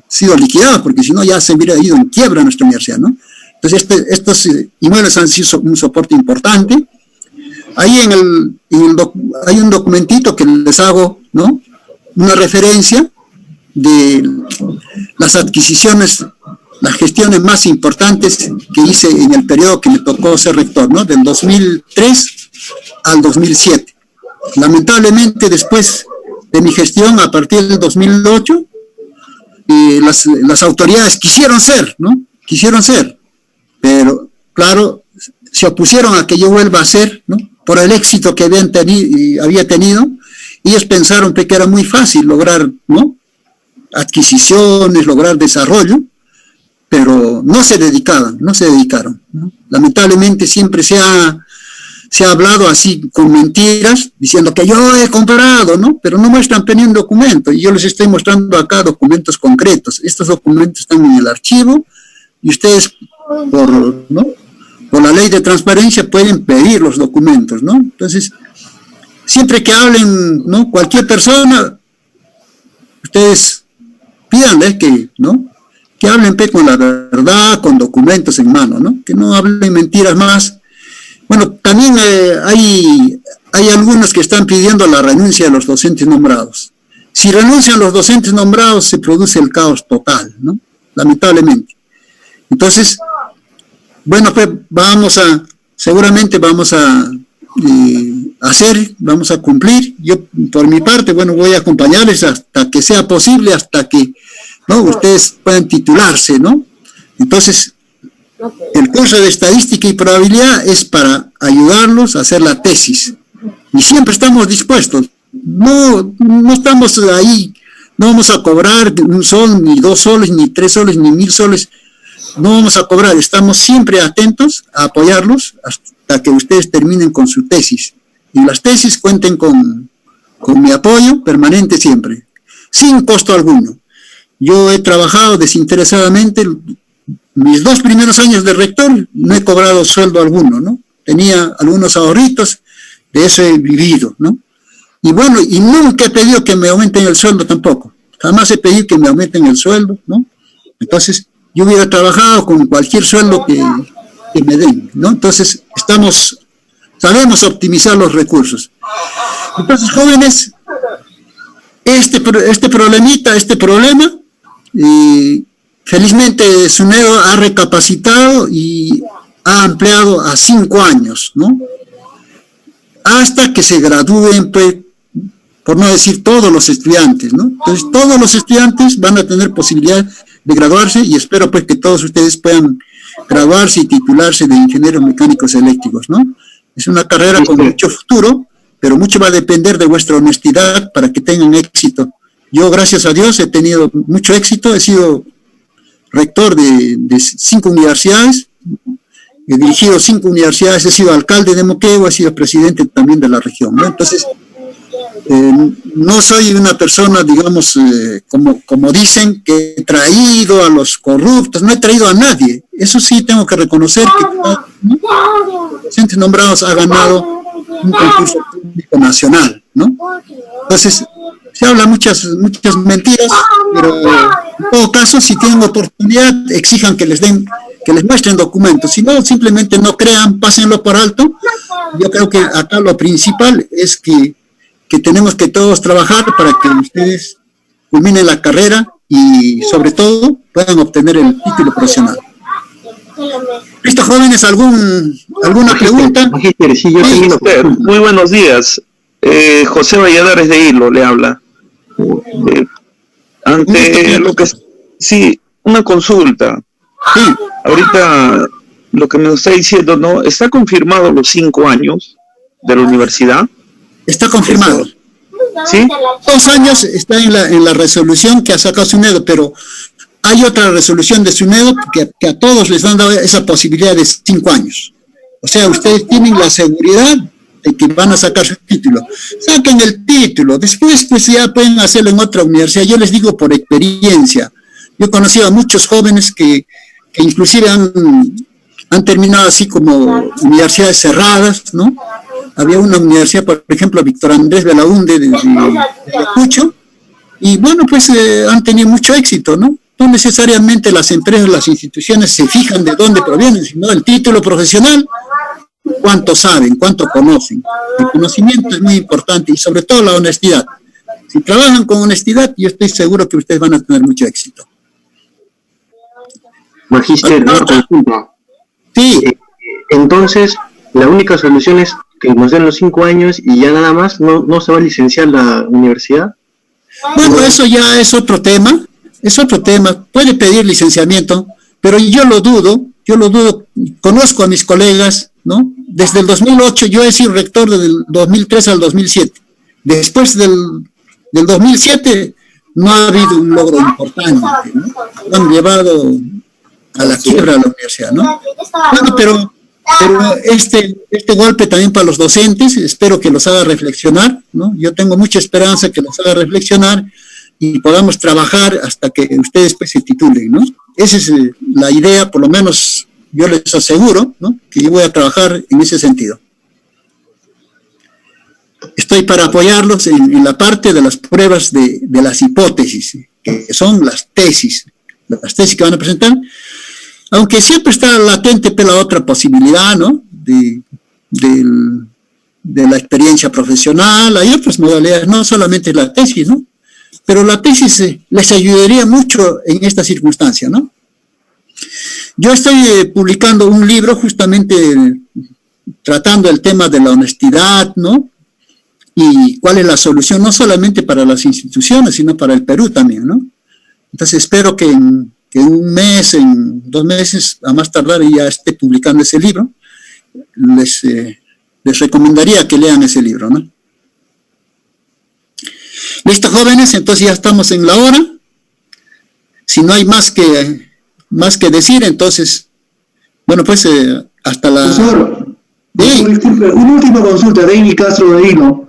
sido liquidados, porque si no ya se hubiera ido en quiebra nuestra universidad, ¿no? Entonces estos inmuebles han sido un soporte importante. Ahí hay un documentito que les hago, ¿no?, una referencia de las adquisiciones, las gestiones más importantes que hice en el periodo que me tocó ser rector, ¿no?, del 2003 al 2007. Lamentablemente, después de mi gestión, a partir del 2008, las autoridades quisieron ser, pero, claro, se opusieron a que yo vuelva a ser, ¿no?, por el éxito que había tenido. Ellos pensaron que era muy fácil lograr, ¿no?, adquisiciones, lograr desarrollo, pero no se dedicaron, ¿no? Lamentablemente siempre se ha hablado así con mentiras, diciendo que yo he comprado, ¿no?, pero no muestran ningún documento, y yo les estoy mostrando acá documentos concretos. Estos documentos están en el archivo, y ustedes, por la ley de transparencia, pueden pedir los documentos, ¿no? Entonces, siempre que hablen, ¿no?, cualquier persona, ustedes pídanles que hablen con la verdad, con documentos en mano, ¿no?, que no hablen mentiras más. Bueno, también hay algunos que están pidiendo la renuncia de los docentes nombrados. Si renuncian los docentes nombrados, se produce el caos total, ¿no?, lamentablemente. Entonces, bueno, pues seguramente vamos a cumplir. Yo, por mi parte, bueno, voy a acompañarles hasta que sea posible, hasta que, ¿no?, ustedes puedan titularse, ¿no? Entonces, el curso de estadística y probabilidad es para ayudarlos a hacer la tesis. Y siempre estamos dispuestos. No estamos ahí, no vamos a cobrar 1 sol, ni 2 soles, ni 3 soles, ni 1000 soles. No vamos a cobrar, estamos siempre atentos a apoyarlos hasta que ustedes terminen con su tesis. Y las tesis cuenten con mi apoyo permanente siempre, sin costo alguno. Yo he trabajado desinteresadamente. Mis 2 primeros años de rector no he cobrado sueldo alguno, ¿no? Tenía algunos ahorritos, de eso he vivido, ¿no? Y bueno, y nunca he pedido que me aumenten el sueldo tampoco. Jamás he pedido que me aumenten el sueldo, ¿no? Entonces, yo hubiera trabajado con cualquier sueldo que me den, ¿no? Entonces, sabemos optimizar los recursos. Entonces, jóvenes, este problema, felizmente SUNEDO ha recapacitado y ha ampliado a 5 años, ¿no?, hasta que se gradúen, pues, por no decir todos los estudiantes, ¿no? Entonces, todos los estudiantes van a tener posibilidad de graduarse, y espero, pues, que todos ustedes puedan graduarse y titularse de ingenieros mecánicos eléctricos, ¿no? Es una carrera con mucho futuro, pero mucho va a depender de vuestra honestidad para que tengan éxito. Yo, gracias a Dios, he tenido mucho éxito, he sido rector de 5 universidades, he dirigido 5 universidades, he sido alcalde de Moquegua, he sido presidente también de la región, ¿no? Entonces, no soy una persona, digamos, como dicen, que he traído a los corruptos, no he traído a nadie. Eso sí tengo que reconocer que los docentes nombrados ha ganado un concurso público nacional, ¿no? Entonces, se habla muchas mentiras, pero en todo caso, si tienen oportunidad, exijan que les muestren documentos. Si no, simplemente no crean, pásenlo por alto. Yo creo que acá lo principal es que tenemos que todos trabajar para que ustedes culminen la carrera y, sobre todo, puedan obtener el título profesional. ¿Listo, jóvenes? ¿Alguna pregunta? Magíster, sí, yo tengo. Muy buenos días. José Valladares de Hilo le habla. Ante lo que... Sí, una consulta. Sí. Ahorita lo que me está diciendo, ¿no? ¿Está confirmado los 5 años de la universidad? Está confirmado. ¿Sí? 2 años está en la resolución que ha sacado SUNEDO, pero hay otra resolución de SUNEDO que a todos les han dado esa posibilidad de 5 años. O sea, ustedes tienen la seguridad de que van a sacar su título. Saquen el título, después pues ya pueden hacerlo en otra universidad. Yo les digo por experiencia. Yo he conocido a muchos jóvenes que inclusive han han terminado así como universidades cerradas, ¿no? Había una universidad, por ejemplo, Víctor Andrés Belaúnde de Ayacucho, y bueno, pues han tenido mucho éxito, ¿no? No necesariamente las empresas, las instituciones se fijan de dónde provienen, sino el título profesional, cuánto saben, cuánto conocen. El conocimiento es muy importante y sobre todo la honestidad. Si trabajan con honestidad, yo estoy seguro que ustedes van a tener mucho éxito. Magíster, una consulta. Sí. Entonces, la única solución es que nos den los 5 años y ya nada más, no se va a licenciar la universidad. Bueno, eso ya es otro tema, puede pedir licenciamiento, pero yo lo dudo, conozco a mis colegas, ¿no? Desde el 2008 yo he sido rector del 2003 al 2007, después del 2007 no ha habido un logro importante, ¿no? Lo han llevado a la quiebra a la universidad, ¿no? Bueno, pero este golpe también para los docentes, espero que los haga reflexionar, ¿no? Yo tengo mucha esperanza que los haga reflexionar y podamos trabajar hasta que ustedes pues se titulen, ¿no? Esa es la idea, por lo menos yo les aseguro, ¿no? Que yo voy a trabajar en ese sentido. Estoy para apoyarlos en la parte de las pruebas de las hipótesis, que son las tesis que van a presentar, aunque siempre está latente la otra posibilidad, ¿no? De la experiencia profesional, hay otras modalidades, no solamente la tesis, ¿no? Pero la tesis les ayudaría mucho en esta circunstancia, ¿no? Yo estoy publicando un libro justamente tratando el tema de la honestidad, ¿no? Y cuál es la solución, no solamente para las instituciones, sino para el Perú también, ¿no? Entonces espero que en un mes, en 2 meses, a más tardar, ya esté publicando ese libro. Les recomendaría que lean ese libro, ¿no? Listo, jóvenes, entonces ya estamos en la hora. Si no hay más que decir, entonces, bueno, pues hasta la... Profesor, sí. disculpe, una última consulta, David Castro de Hilo.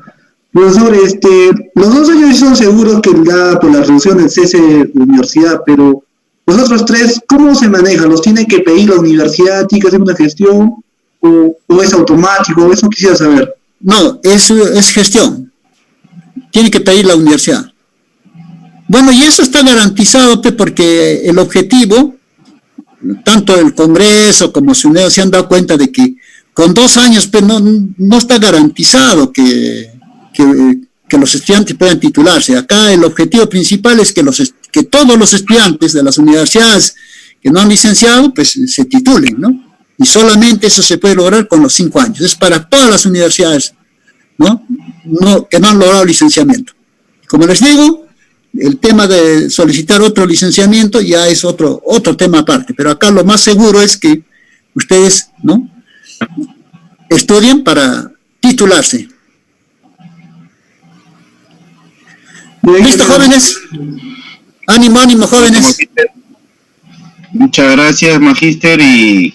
Profesor, los 2 años son seguros que da por la reducción del cese de la universidad, pero los otros 3, ¿cómo se manejan? ¿Los tiene que pedir la universidad? ¿Tiene que hacer una gestión? ¿O es automático? Eso quisiera saber. No, es gestión. Tiene que pedir la universidad. Bueno, y eso está garantizado, porque el objetivo, tanto el Congreso como SUNEDO se han dado cuenta de que con 2 años no está garantizado que los estudiantes puedan titularse. Acá el objetivo principal es que todos los estudiantes de las universidades que no han licenciado, pues se titulen, ¿no? Y solamente eso se puede lograr con los 5 años. Es para todas las universidades, ¿no? Que no han logrado licenciamiento. Como les digo, el tema de solicitar otro licenciamiento ya es otro tema aparte, pero acá lo más seguro es que ustedes, ¿no?, estudien para titularse. ¿Listo, jóvenes? Ánimo, jóvenes. Muchas gracias, magíster, y